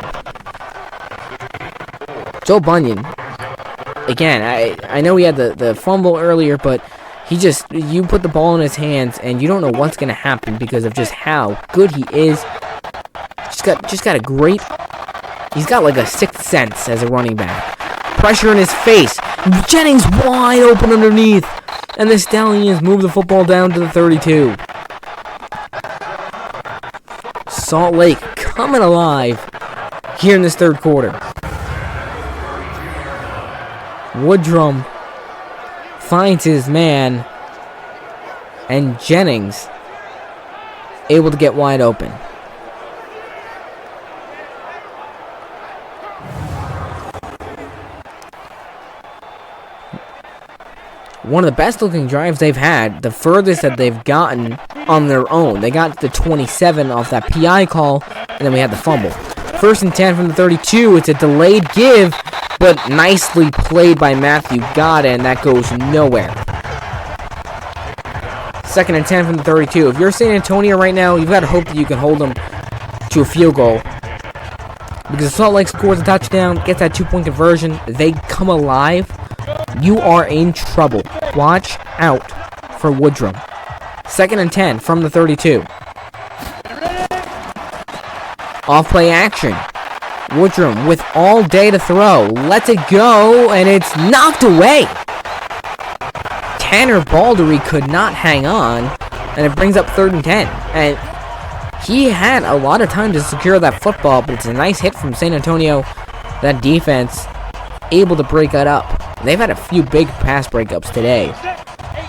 Joe Bunyan. Again, I know he had the fumble earlier, but you put the ball in his hands and you don't know what's going to happen because of just how good he is. Just got a great... He's got like a 6th sense as a running back. Pressure in his face. Jennings wide open underneath. And the Stallions move the football down to the 32. Salt Lake coming alive here in this 3rd quarter. Woodrum finds his man. And Jennings able to get wide open. One of the best looking drives they've had, the furthest that they've gotten on their own. They got the 27 off that PI call, and then we had the fumble. 1st and 10 from the 32. It's a delayed give, but nicely played by Matthew Gada, and that goes nowhere. 2nd and 10 from the 32. If you're San Antonio right now, you've got to hope that you can hold them to a field goal. Because if Salt Lake scores a touchdown, gets that 2-point conversion, they come alive, you are in trouble. Watch out for Woodrum. 2nd and 10 from the 32. Off play action. Woodrum with all day to throw. Lets it go, and it's knocked away. Tanner Baldery could not hang on, and it brings up 3rd and 10. And he had a lot of time to secure that football, but it's a nice hit from San Antonio. That defense able to break it up. They've had a few big pass breakups today.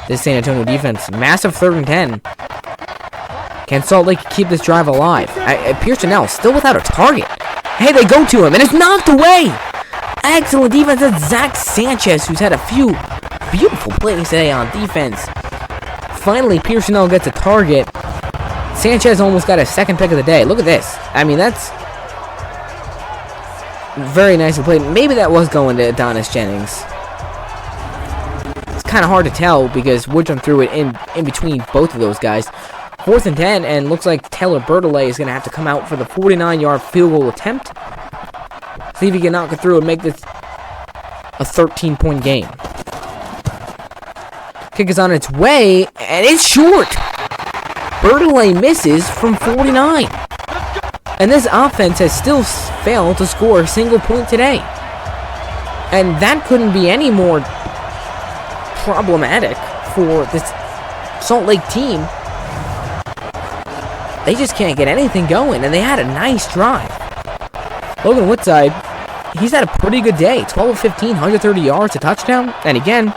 This San Antonio defense, massive 3rd and 10. Can Salt Lake keep this drive alive? Pearsonell still without a target. Hey, they go to him, and it's knocked away. Excellent defense. That's Zach Sanchez, who's had a few beautiful plays today on defense. Finally, Pearsonell gets a target. Sanchez almost got a 2nd pick of the day. Look at this. I mean, that's very nicely played. Maybe that was going to Adonis Jennings. It's kind of hard to tell because Woodrum threw it in between both of those guys. 4th and 10, and looks like Taylor Bertollet is going to have to come out for the 49-yard field goal attempt. See if he can knock it through and make this a 13-point game. Kick is on its way, and it's short. Bertollet misses from 49. And this offense has still failed to score a single point today. And that couldn't be any more problematic for this Salt Lake team. They just can't get anything going, and they had a nice drive. Logan Woodside, he's had a pretty good day. 12 of 15, 130 yards, a touchdown. And again,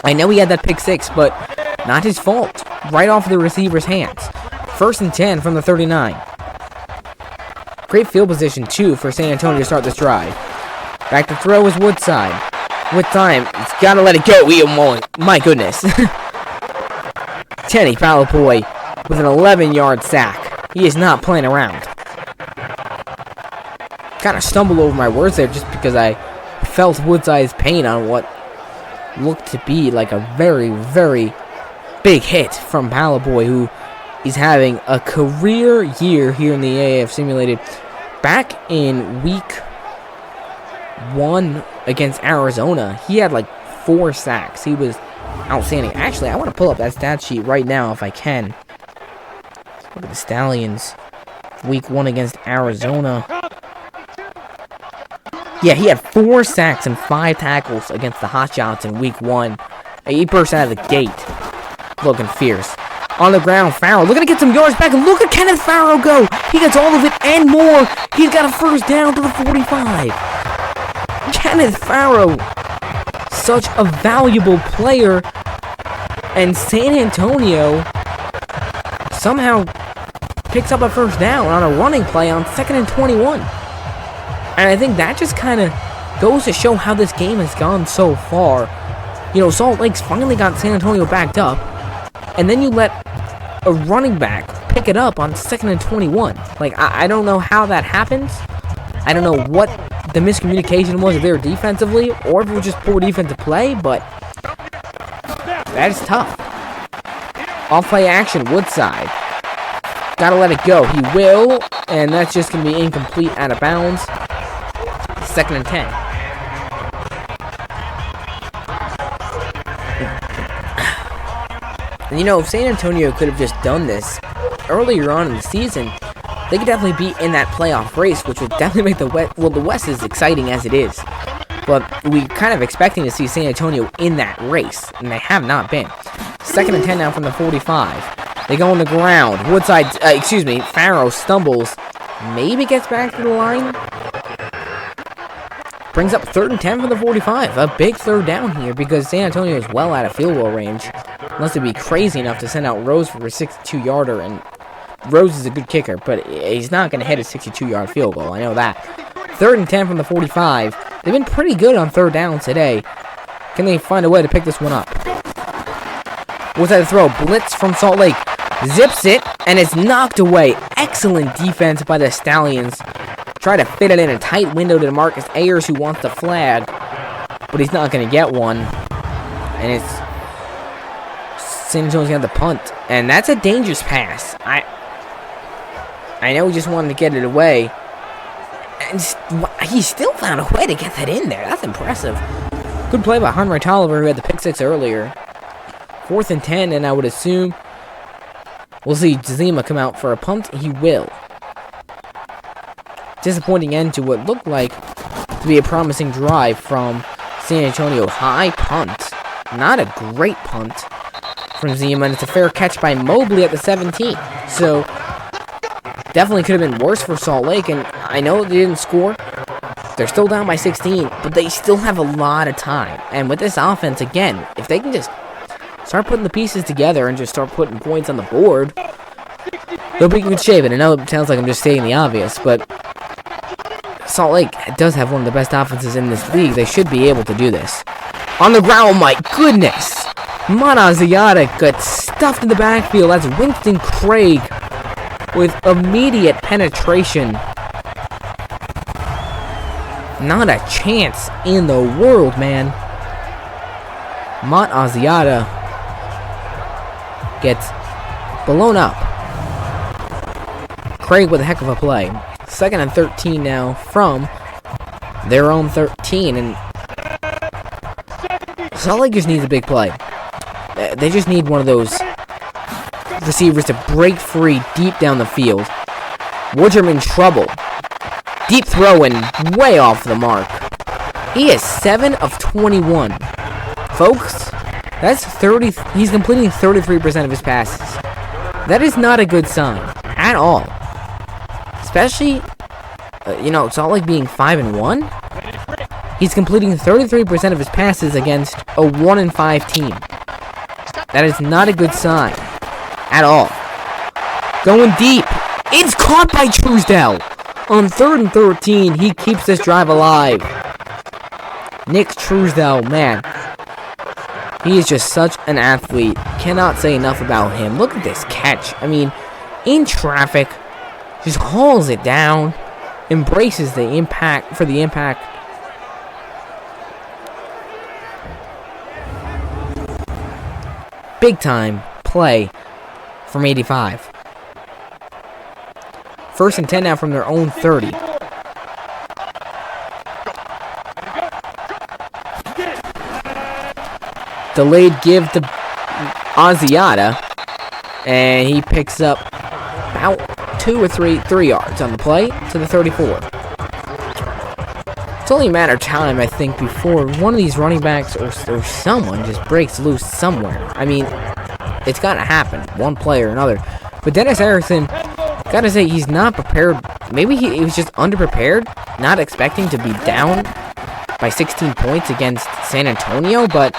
I know he had that pick 6, but not his fault. Right off the receiver's hands. 1st and 10 from the 39. Great field position, too, for San Antonio to start this drive. Back to throw is Woodside. With time, he's got to let it go. My goodness. Tenny Palapoy with an 11-yard sack. He is not playing around. Kind of stumbled over my words there just because I felt Woodside's pain on what looked to be like a very, very big hit from Palapoy, who is having a career year here in the AAF Simulated. Back in week 1 against Arizona, he had like 4 sacks. He was outstanding. Actually, I want to pull up that stat sheet right now if I can. Look at the Stallions. Week 1 against Arizona. Yeah, he had 4 sacks and 5 tackles against the Hotshots in week 1. He burst out of the gate. Looking fierce. On the ground, Farrell looking to get some yards back. Look at Kenneth Farrell go. He gets all of it and more. He's got a first down to the 45. Kenneth Farrell, such a valuable player. And San Antonio somehow picks up a first down on a running play on 2nd and 21. And I think that just kind of goes to show how this game has gone so far. You know, Salt Lake's finally got San Antonio backed up, and then you let a running back pick it up on 2nd and 21. Like, I don't know how that happens. I don't know what the miscommunication was there defensively, or if it was just poor defensive play, but that is tough. Off-play action, Woodside. Gotta let it go. He will, and that's just going to be incomplete, out of bounds. 2nd and 10. And you know, if San Antonio could have just done this earlier on in the season, they could definitely be in that playoff race, which would definitely make the West, well, the West is exciting as it is. But we kind of expecting to see San Antonio in that race, and they have not been. 2nd and 10 now from the 45. They go on the ground. Woodside, Farrow stumbles. Maybe gets back to the line. Brings up 3rd and 10 from the 45. A big 3rd down here because San Antonio is well out of field goal range. Unless it'd be crazy enough to send out Rose for a 62-yarder, and Rose is a good kicker, but he's not going to hit a 62-yard field goal. I know that. 3rd and 10 from the 45. They've been pretty good on 3rd downs today. Can they find a way to pick this one up? Woodside throw. Blitz from Salt Lake. Zips it, and it's knocked away. Excellent defense by the Stallions. Try to fit it in a tight window to Marcus Ayers, who wants the flag, but he's not going to get one. And it's San Antonio's going to have to punt, and that's a dangerous pass. I know he just wanted to get it away, and he still found a way to get that in there. That's impressive. Good play by Hunter Tolliver, who had the pick 6 earlier. 4th and 10, and I would assume we'll see Zima come out for a punt. He will. Disappointing end to what looked like to be a promising drive from San Antonio. High punt. Not a great punt from Zima, and it's a fair catch by Mobley at the 17. So, definitely could have been worse for Salt Lake, and I know they didn't score. They're still down by 16, but they still have a lot of time. And with this offense, again, if they can just start putting the pieces together and just start putting points on the board, they'll be in good shape. And I know it sounds like I'm just stating the obvious, but Salt Lake does have one of the best offenses in this league. They should be able to do this. On the ground, my goodness! Monaziata got stuffed in the backfield. That's Winston Craig with immediate penetration. Not a chance in the world, man. Mont Asiata gets blown up. Craig with a heck of a play. 2nd and 13 now from their own 13, and Salt Lake just needs a big play. They just need one of those receivers to break free deep down the field. Woodrum in trouble. Deep throw and way off the mark. He is 7 of 21. Folks, that's 30. He's completing 33% of his passes. That is not a good sign at all. Especially, Salt Lake being 5-1. He's completing 33% of his passes against a 1-5 team. That is not a good sign at all. Going deep. It's caught by Truesdell. On 3rd and 13, he keeps this drive alive. Nick Truesdell, man. He is just such an athlete. Cannot say enough about him. Look at this catch. I mean, in traffic, just hauls it down. Embraces the impact for the impact. Big time play from 85. 1st and 10 now from their own 30. Delayed give to Asiata, and he picks up about 2 or 3 yards on the play to the 34. It's only a matter of time, I think, before one of these running backs or someone just breaks loose somewhere. I mean, it's got to happen, one play or another. But Dennis Erickson, gotta say, he's not prepared. Maybe he was just underprepared, not expecting to be down by 16 points against San Antonio. But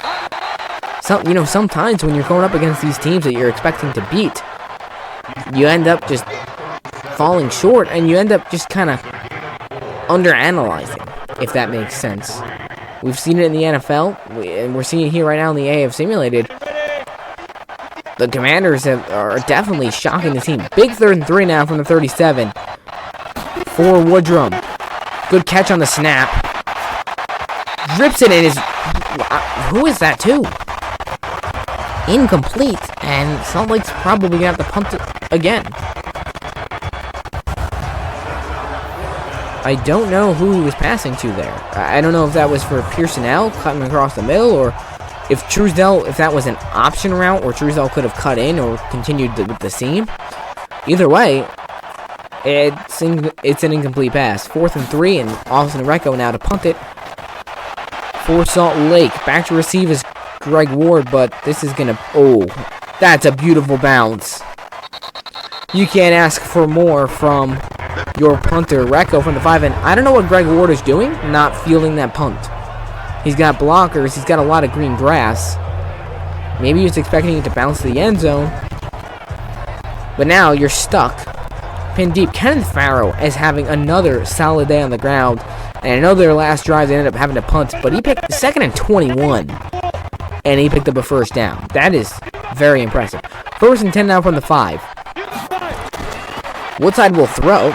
sometimes when you're going up against these teams that you're expecting to beat, you end up just falling short, and you end up just kind of underanalyzing, if that makes sense. We've seen it in the NFL, and we're seeing it here right now in the AAF Simulated. The Commanders are definitely shocking the team. Big 3rd and 3 now from the 37. For Woodrum. Good catch on the snap. Drips it in his... Who is that to? Incomplete. And Salt Lake's probably going to have to punt it again. I don't know who he was passing to there. I don't know if that was for Pearsonell cutting across the middle, or if Truesdell, if that was an option route, or Truesdell could have cut in or continued with the seam. Either way, it's an incomplete pass. 4th and 3, and Austin Recco now to punt it for Salt Lake. Back to receive is Greg Ward, but this is gonna... Oh, that's a beautiful bounce. You can't ask for more from your punter, Recco, from the 5, and I don't know what Greg Ward is doing, not fielding that punt. He's got blockers, he's got a lot of green grass. Maybe he was expecting it to bounce to the end zone. But now you're stuck. Pinned deep. Kenneth Farrow is having another solid day on the ground. And I know their last drive they ended up having to punt, but he picked 2nd and 21. And he picked up a 1st down. That is very impressive. 1st and 10 now from the 5. Woodside will throw.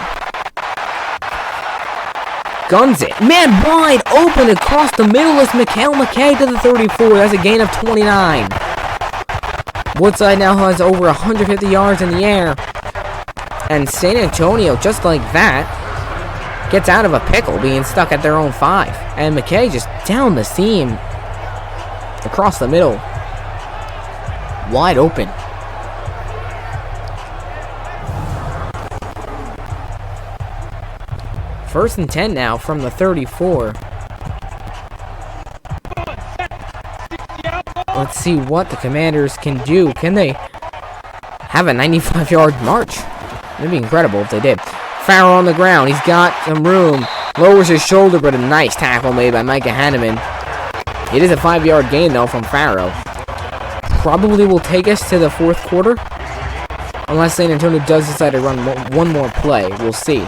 Guns it. Man, wide open across the middle is Mikhail McKay to the 34. That's a gain of 29. Woodside now has over 150 yards in the air. And San Antonio, just like that, gets out of a pickle being stuck at their own 5. And McKay just down the seam. Across the middle. Wide open. First and 10 now from the 34. Let's see what the Commanders can do. Can they have a 95-yard march? That'd be incredible if they did. Farrell on the ground. He's got some room. Lowers his shoulder, but a nice tackle made by Micah Hanneman. It is a 5-yard gain, though, from Farrell. Probably will take us to the 4th quarter. Unless San Antonio does decide to run one more play. We'll see.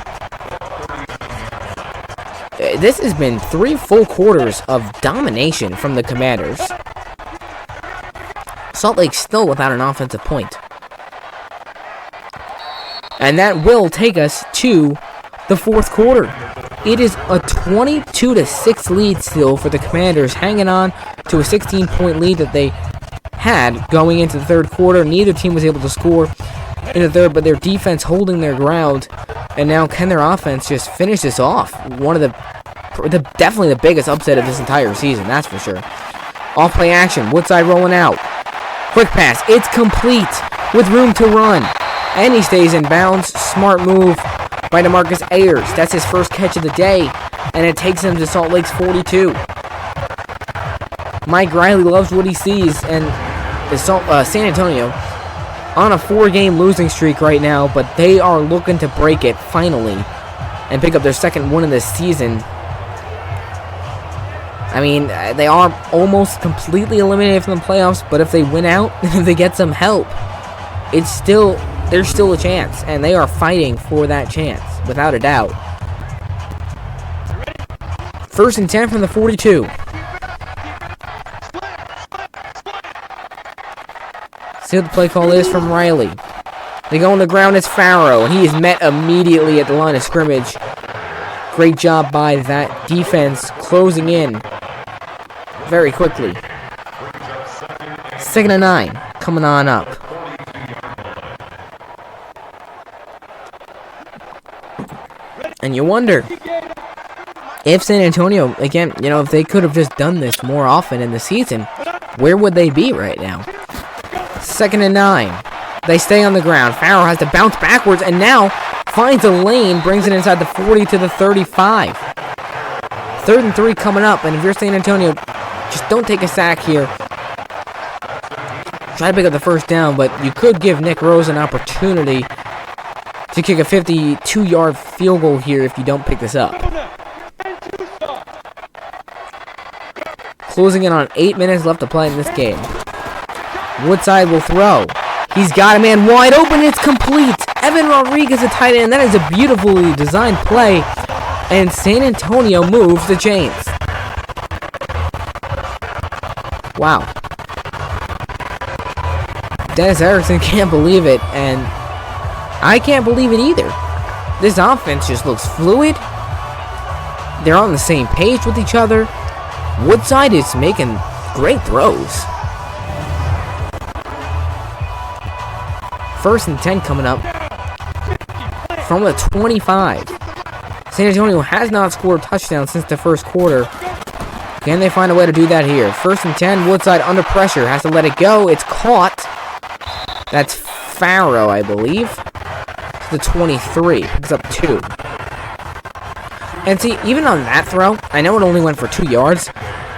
This has been 3 full quarters of domination from the Commanders. Salt Lake still without an offensive point. And that will take us to the 4th quarter. It is a 22-6 lead still for the Commanders, hanging on to a 16-point lead that they had going into the 3rd quarter. Neither team was able to score in the 3rd, but their defense holding their ground. And now can their offense just finish this off? One of the definitely the biggest upset of this entire season, that's for sure. Off play action, Woodside rolling out. Quick pass, it's complete with room to run. And he stays in bounds. Smart move by DeMarcus Ayers. That's his first catch of the day. And it takes him to Salt Lake's 42. Mike Riley loves what he sees. And San Antonio on a 4-game losing streak right now. But they are looking to break it finally. And pick up their 2nd win of this season. I mean, they are almost completely eliminated from the playoffs. But if they win out, if they get some help, there's still a chance, and they are fighting for that chance, without a doubt. 1st and 10 from the 42. See what the play call is from Riley. They go on the ground, it's Farrow, and he is met immediately at the line of scrimmage. Great job by that defense, closing in very quickly. 2nd and 9, coming on up. And you wonder if San Antonio, again, if they could have just done this more often in the season, where would they be right now? 2nd and 9. They stay on the ground. Farrell has to bounce backwards and now finds a lane, brings it inside the 40 to the 35. 3rd and 3 coming up, and if you're San Antonio, just don't take a sack here. Try to pick up the 1st down, but you could give Nick Rose an opportunity to kick a 52-yard field goal here if you don't pick this up. Closing in on 8 minutes left to play in this game. Woodside will throw. He's got a man wide open. It's complete. Evan Rodriguez, a tight end. That is a beautifully designed play. And San Antonio moves the chains. Wow. Dennis Erickson can't believe it, and I can't believe it either. This offense just looks fluid. They're on the same page with each other. Woodside is making great throws. 1st and 10 coming up from the 25. San Antonio has not scored a touchdown since the first quarter. Can they find a way to do that here? 1st and 10, Woodside under pressure, has to let it go. It's caught. That's Farrow, I believe. The 23, picks up 2. And see, even on that throw, I know it only went for 2 yards,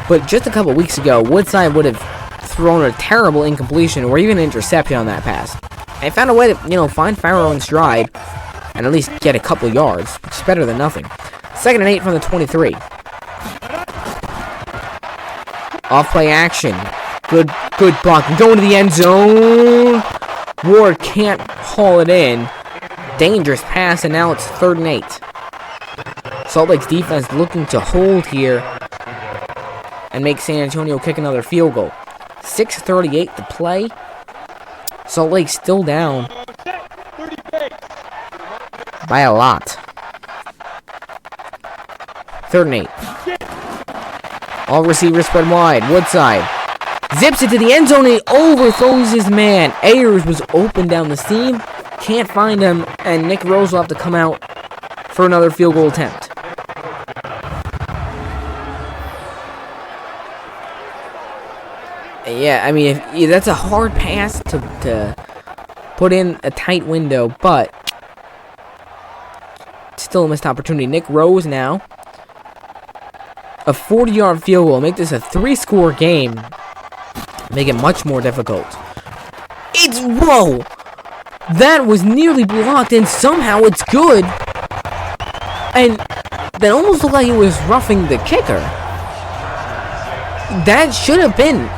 but just a couple weeks ago, Woodside would have thrown a terrible incompletion or even an interception on that pass. I found a way to, find Farrow in stride and at least get a couple yards, which is better than nothing. 2nd and 8 from the 23. Off play action. Good block. Going to the end zone. Ward can't haul it in. Dangerous pass, and now it's 3rd and 8. Salt Lake's defense looking to hold here and make San Antonio kick another field goal. 6:38 to play. Salt Lake still down by a lot. 3rd and 8. All receivers spread wide. Woodside zips it to the end zone and he overthrows his man. Ayers was open down the seam. Can't find him, and Nick Rose will have to come out for another field goal attempt. Yeah, I mean, that's a hard pass to put in a tight window, but still a missed opportunity. Nick Rose now. A 40-yard field goal. Make this a 3-score game. Make it much more difficult. Whoa! That was nearly blocked, and somehow it's good. And that almost looked like it was roughing the kicker. That should have been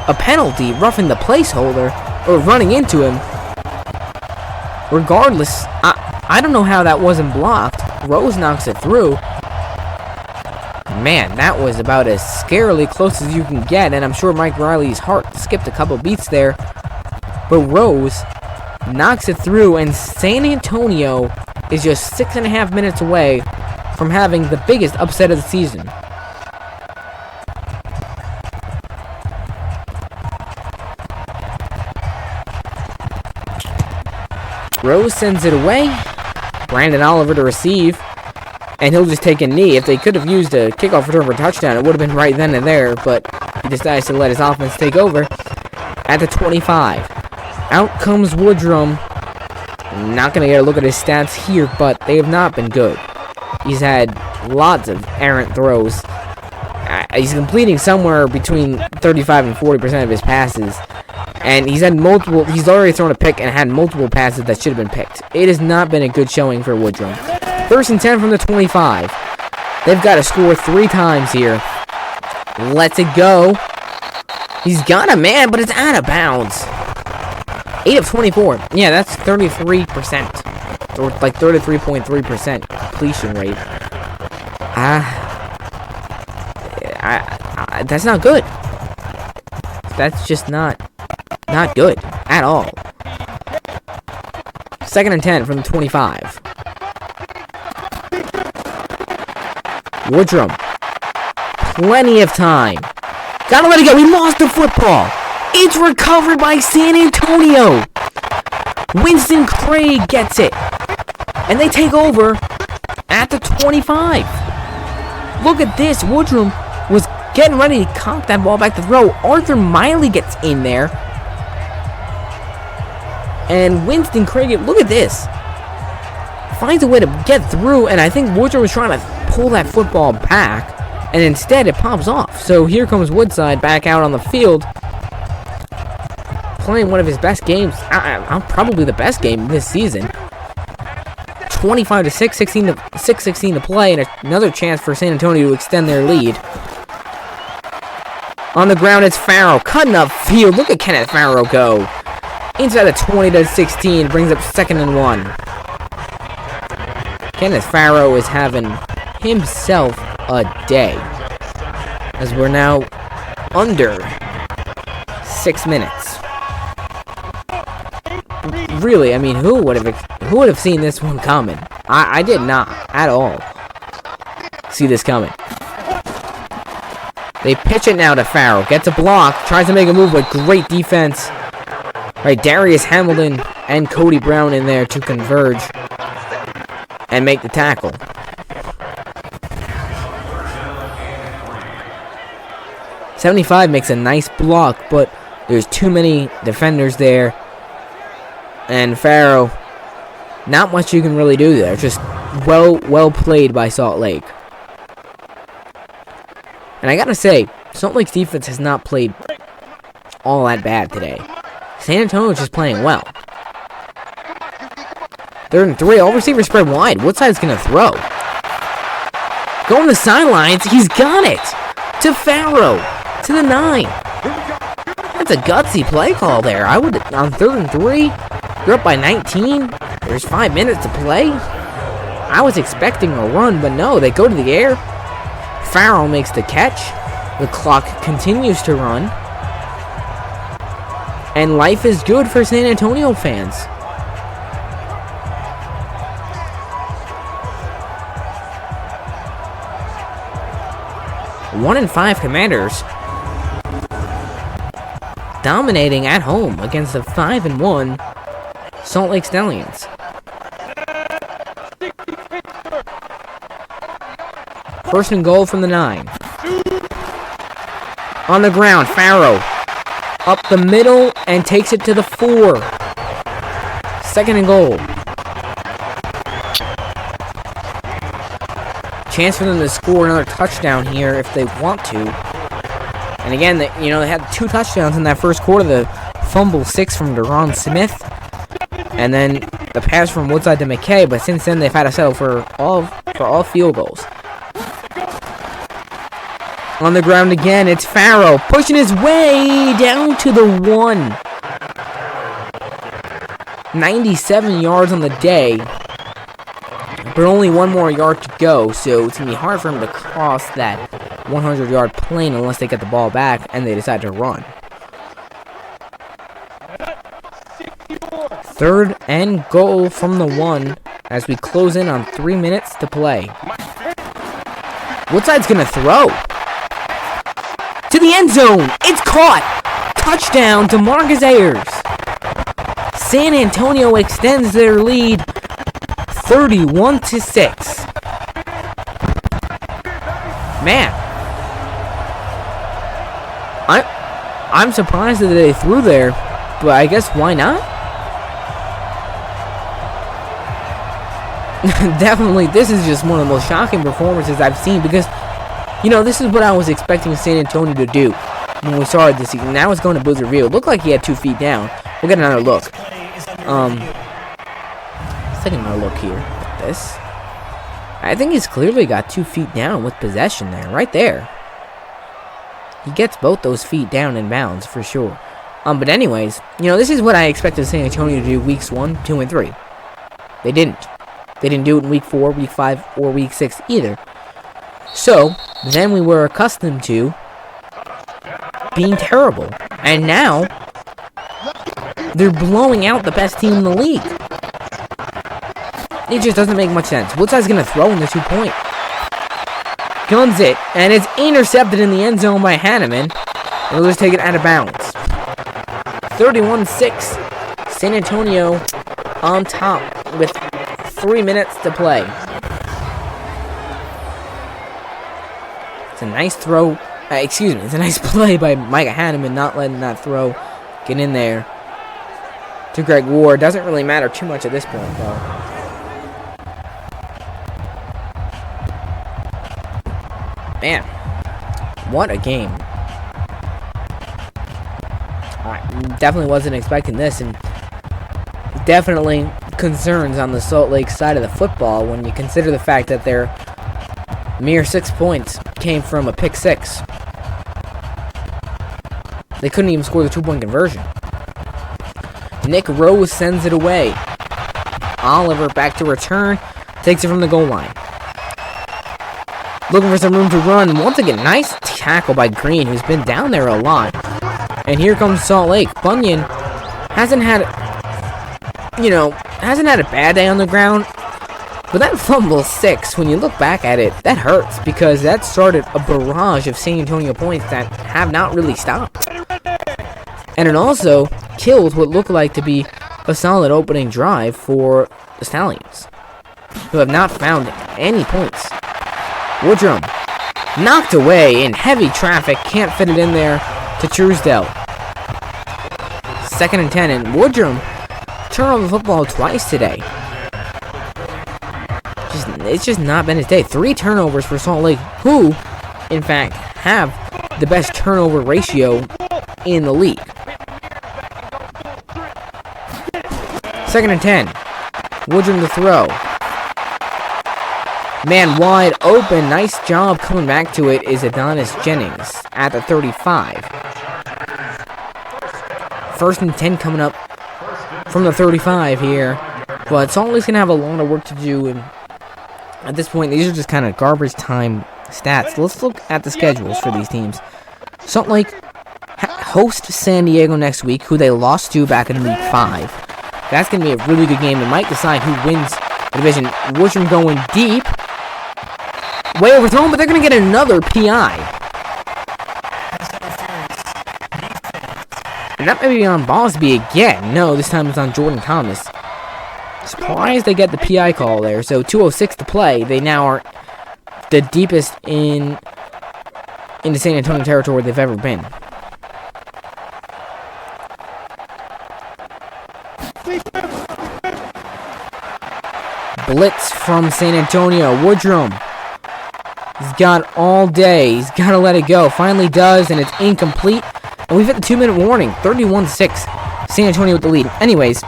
a penalty, roughing the placeholder, or running into him. Regardless, I don't know how that wasn't blocked. Rose knocks it through. Man, that was about as scarily close as you can get, and I'm sure Mike Riley's heart skipped a couple beats there. But Rose knocks it through, and San Antonio is just 6.5 minutes away from having the biggest upset of the season. Rose sends it away. Brandon Oliver to receive. And he'll just take a knee. If they could have used a kickoff return for a touchdown, it would have been right then and there. But he decides to let his offense take over at the 25. Out comes Woodrum. Not going to get a look at his stats here, but they have not been good. He's had lots of errant throws. He's completing somewhere between 35 and 40% of his passes. And he's already thrown a pick and had multiple passes that should have been picked. It has not been a good showing for Woodrum. 1st and 10 from the 25. They've got to score 3 times here. Lets it go. He's got a man, but it's out of bounds. 8 of 24. Yeah, that's 33%. Or like 33.3% completion rate. That's not good. That's just not good at all. 2nd and 10 from the 25. Woodrum. Plenty of time. Gotta let it go. We lost the football. It's recovered by San Antonio. Winston Craig gets it. And they take over at the 25. Look at this. Woodrum was getting ready to cock that ball back to throw. Arthur Miley gets in there. And Winston Craig, look at this. Finds a way to get through, and I think Woodrum was trying to pull that football back, and instead it pops off. So here comes Woodside back out on the field, playing one of his best games, probably the best game this season. 25-6, 6:16 to play, and another chance for San Antonio to extend their lead. On the ground, it's Farrow cutting up field. Look at Kenneth Farrow go. Inside the 20-16, brings up 2nd and 1. Kenneth Farrow is having himself a day, as we're now under 6 minutes. Really, I mean, who would have seen this one coming? I did not at all see this coming. They pitch it now to Farrell. Gets a block. Tries to make a move, but great defense. Right, Darius Hamilton and Cody Brown in there to converge and make the tackle. .75 makes a nice block, but there's too many defenders there. And Farrell, not much you can really do there. Just well played by Salt Lake. And I gotta say, Salt Lake's defense has not played all that bad today. San Antonio's just playing well. 3rd and 3, all receivers spread wide. Woodside's gonna throw. Going to the sidelines, he's got it! To Farrell, to the 9. That's a gutsy play call there. I would, on 3rd and 3, you're up by 19. There's 5 minutes to play. I was expecting a run, but no, they go to the air. Farrell makes the catch. The clock continues to run. And life is good for San Antonio fans. One and 5 Commanders dominating at home against the 5-1 Salt Lake Stallions. First and goal from the 9. On the ground, Farrell up the middle and takes it to the 4. 2nd and goal. Chance for them to score another touchdown here if they want to. And again, they had 2 touchdowns in that first quarter. The fumble 6 from Deron Smith, and then the pass from Woodside to McKay. But since then, they've had to settle for all field goals. On the ground again, it's Farrell pushing his way down to the 1. 97 yards on the day, but only 1 more yard to go, so it's going to be hard for him to cross that 100-yard plane unless they get the ball back and they decide to run. 3rd and goal from the 1 as we close in on 3 minutes to play. Woodside's going to throw to the end zone. It's caught. Touchdown to Marcus Ayers. San Antonio extends their lead 31-6. Man, I'm surprised that they threw there, but I guess why not? Definitely, this is just one of the most shocking performances I've seen because, this is what I was expecting San Antonio to do when we started this season. Now it's going to Blizzard View. It looked like he had 2 feet down. We'll get another look. Let's take another look here at this. I think he's clearly got 2 feet down with possession there, right there. He gets both those feet down in bounds for sure. But anyways, this is what I expected San Antonio to do weeks 1, 2, and 3. They didn't. They didn't do it in week 4, week 5, or week 6 either. So, then we were accustomed to being terrible. And now, they're blowing out the best team in the league. It just doesn't make much sense. Woodside's going to throw in the 2-point. Guns it, and it's intercepted in the end zone by Hanneman. And we'll just take it out of bounds. 31-6. San Antonio on top with 3 minutes to play. It's a nice throw. It's a nice play by Micah Hanneman, not letting that throw get in there to Greg Ward. Doesn't really matter too much at this point, though. Man, what a game. I definitely wasn't expecting this, and definitely concerns on the Salt Lake side of the football when you consider the fact that their mere 6 points came from a pick 6. They couldn't even score the 2-point conversion. Nick Rose sends it away. Oliver back to return, takes it from the goal line. Looking for some room to run. Once again, nice tackle by Green, who's been down there a lot. And here comes Salt Lake. Bunyan hasn't had a bad day on the ground. But that fumble 6, when you look back at it, that hurts because that started a barrage of San Antonio points that have not really stopped. And it also killed what looked like to be a solid opening drive for the Stallions, who have not found any points. Woodrum knocked away in heavy traffic, can't fit it in there to Truesdale. 2nd and 10, and Woodrum turned over the football twice today. It's just not been his day. 3 turnovers for Salt Lake, who, in fact, have the best turnover ratio in the league. 2nd and 10. Woodrum to throw. Man wide open. Nice job coming back to it is Adonis Jennings at the 35. 1st and 10 coming up from the 35 here. But Salt Lake's going to have a lot of work to do. And at this point, these are just kind of garbage time stats. Let's look at the schedules for these teams. Salt Lake hosts San Diego next week, who they lost to back in week 5. That's going to be a really good game. It might decide who wins the division. Woodrum going deep. Way overthrown, but they're going to get another PI. And that may be on Bosby again. No, this time it's on Jordan Thomas. Surprised they get the PI call there. So 2:06 to play. They now are the deepest into San Antonio territory they've ever been. Blitz from San Antonio. Woodrum. He's got all day. He's got to let it go. Finally does, and it's incomplete. And we've hit the 2-minute warning. 31-6. San Antonio with the lead. Anyways,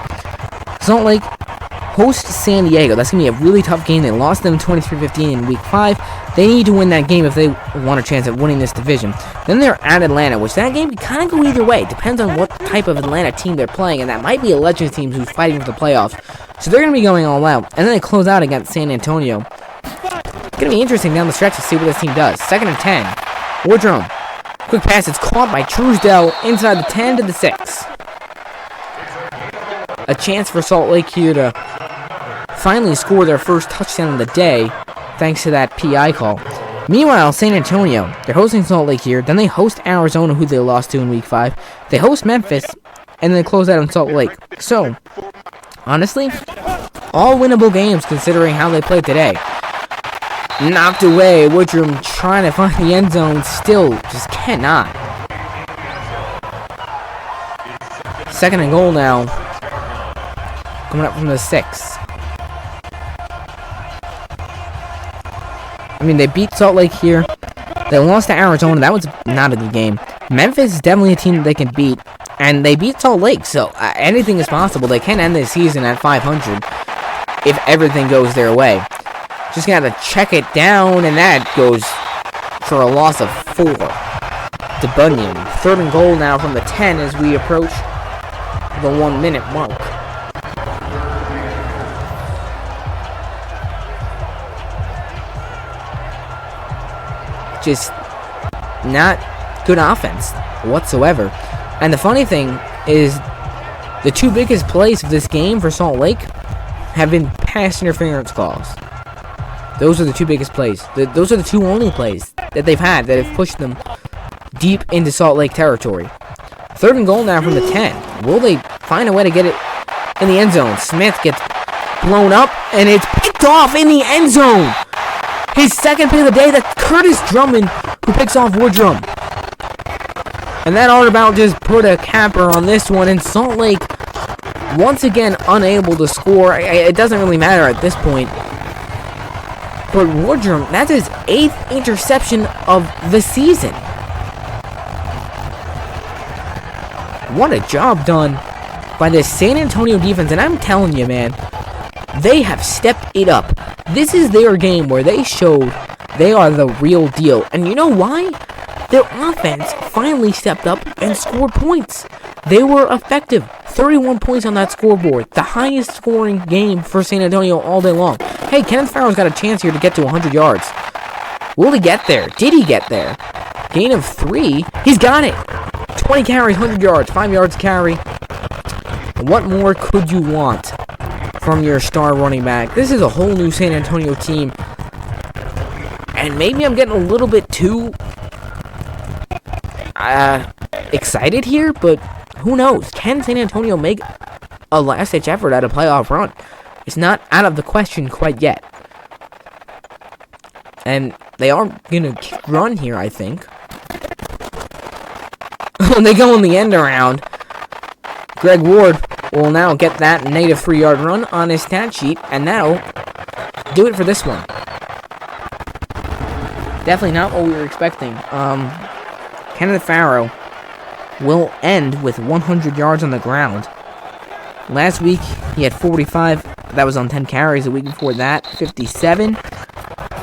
Salt Lake hosts San Diego. That's going to be a really tough game. They lost them 23-15 in week 5. They need to win that game if they want a chance at winning this division. Then they're at Atlanta, which that game can kind of go either way. Depends on what type of Atlanta team they're playing, and that might be a Legends team who's fighting for the playoffs. So they're going to be going all out. And then they close out against San Antonio. It's going to be interesting down the stretch to see what this team does. 2nd and 10. Woodrum. Quick pass. It's caught by Truesdale inside the 10 to the 6. A chance for Salt Lake here to finally score their first touchdown of the day thanks to that PI call. Meanwhile, San Antonio, they're hosting Salt Lake here. Then they host Arizona, who they lost to in week 5. They host Memphis, and then they close out on Salt Lake. So, honestly, all winnable games considering how they played today. Knocked away. Woodrum trying to find the end zone. Still just cannot. 2nd and goal now. Coming up from the 6. I mean, they beat Salt Lake here. They lost to Arizona. That was not a good game. Memphis is definitely a team that they can beat. And they beat Salt Lake. So anything is possible. They can end this season at 500 if everything goes their way. Just got to check it down. And that goes for a loss of 4 to Bunyan. 3rd and goal now from the 10 as we approach the 1-minute mark. Just not good offense whatsoever. And the funny thing is the 2 biggest plays of this game for Salt Lake have been pass interference calls. Those are the 2 biggest plays. Those are the 2 only plays that they've had that have pushed them deep into Salt Lake territory. 3rd and goal now from the 10. Will they find a way to get it in the end zone? Smith gets blown up, and it's picked off in the end zone. His 2nd pick of the day, that's Curtis Drummond, who picks off Woodrum. And that ought about just put a capper on this one. And Salt Lake, once again, unable to score. It doesn't really matter at this point. But Woodrum, that's his 8th interception of the season. What a job done by the San Antonio defense. And I'm telling you, man, they have stepped it up. This is their game where they showed they are the real deal. And you know why? Their offense finally stepped up and scored points. They were effective. 31 points on that scoreboard. The highest scoring game for San Antonio all day long. Hey, Kenneth Farrell's got a chance here to get to 100 yards. Will he get there? Did he get there? Gain of 3. He's got it. 20 carries, 100 yards, 5 yards carry. What more could you want from your star running back? This is a whole new San Antonio team. And maybe I'm getting a little bit too excited here, but who knows? Can San Antonio make a last-ditch effort at a playoff run? It's not out of the question quite yet. And they are going to run here, I think. When they go in the end around, Greg Ward will now get that native 3-yard run on his stat sheet, and that'll do it for this one. Definitely not what we were expecting. Kenneth Farrow will end with 100 yards on the ground. Last week, he had 45. That was on 10 carries. The week before that, 57.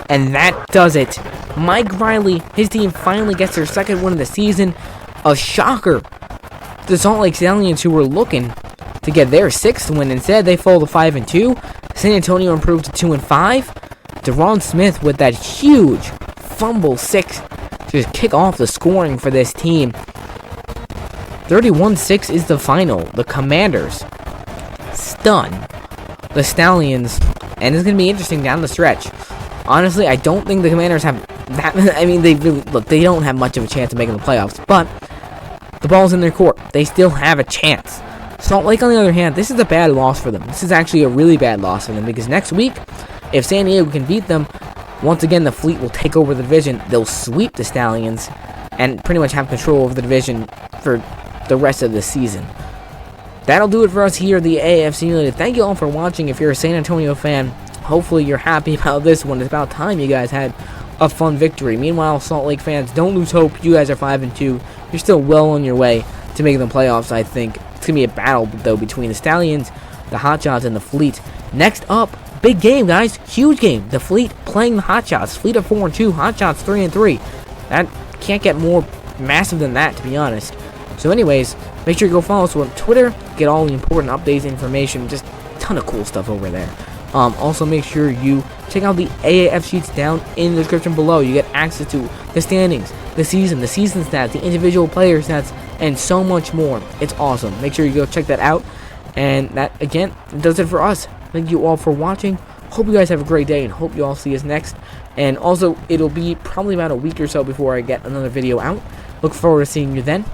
And that does it. Mike Riley, his team finally gets their second win of the season. A shocker. The Salt Lake Stallions, who were looking to get their 6th win, instead they fall to 5-2. San Antonio improved to 2-5. Deron Smith with that huge fumble 6 to just kick off the scoring for this team. 31-6 is the final. The Commanders stun the Stallions, and it's going to be interesting down the stretch. Honestly, I don't think the Commanders have that. I mean, they don't have much of a chance of making the playoffs, but the ball's in their court. They still have a chance. Salt Lake, on the other hand, this is a bad loss for them. This is actually a really bad loss for them, because next week, if San Diego can beat them, once again, the Fleet will take over the division. They'll sweep the Stallions and pretty much have control over the division for the rest of the season. That'll do it for us here at the AAF Simulated. Thank you all for watching. If you're a San Antonio fan, hopefully you're happy about this one. It's about time you guys had a fun victory. Meanwhile, Salt Lake fans, don't lose hope. You guys are 5-2. You're still well on your way to making the playoffs, I think. It's going to be a battle, though, between the Stallions, the Hotshots, and the Fleet. Next up, big game, guys. Huge game. The Fleet playing the Hotshots. Fleet of 4-2. Hotshots 3-3. That can't get more massive than that, to be honest. So anyways, make sure you go follow us on Twitter. Get all the important updates, information. Just a ton of cool stuff over there. Also, make sure you check out the AAF sheets down in the description below. You get access to the standings, the season stats, the individual player stats, and so much more. It's awesome. Make sure you go check that out. And that, again, does it for us. Thank you all for watching. Hope you guys have a great day, and hope you all see us next. And also, it'll be probably about a week or so before I get another video out. Look forward to seeing you then.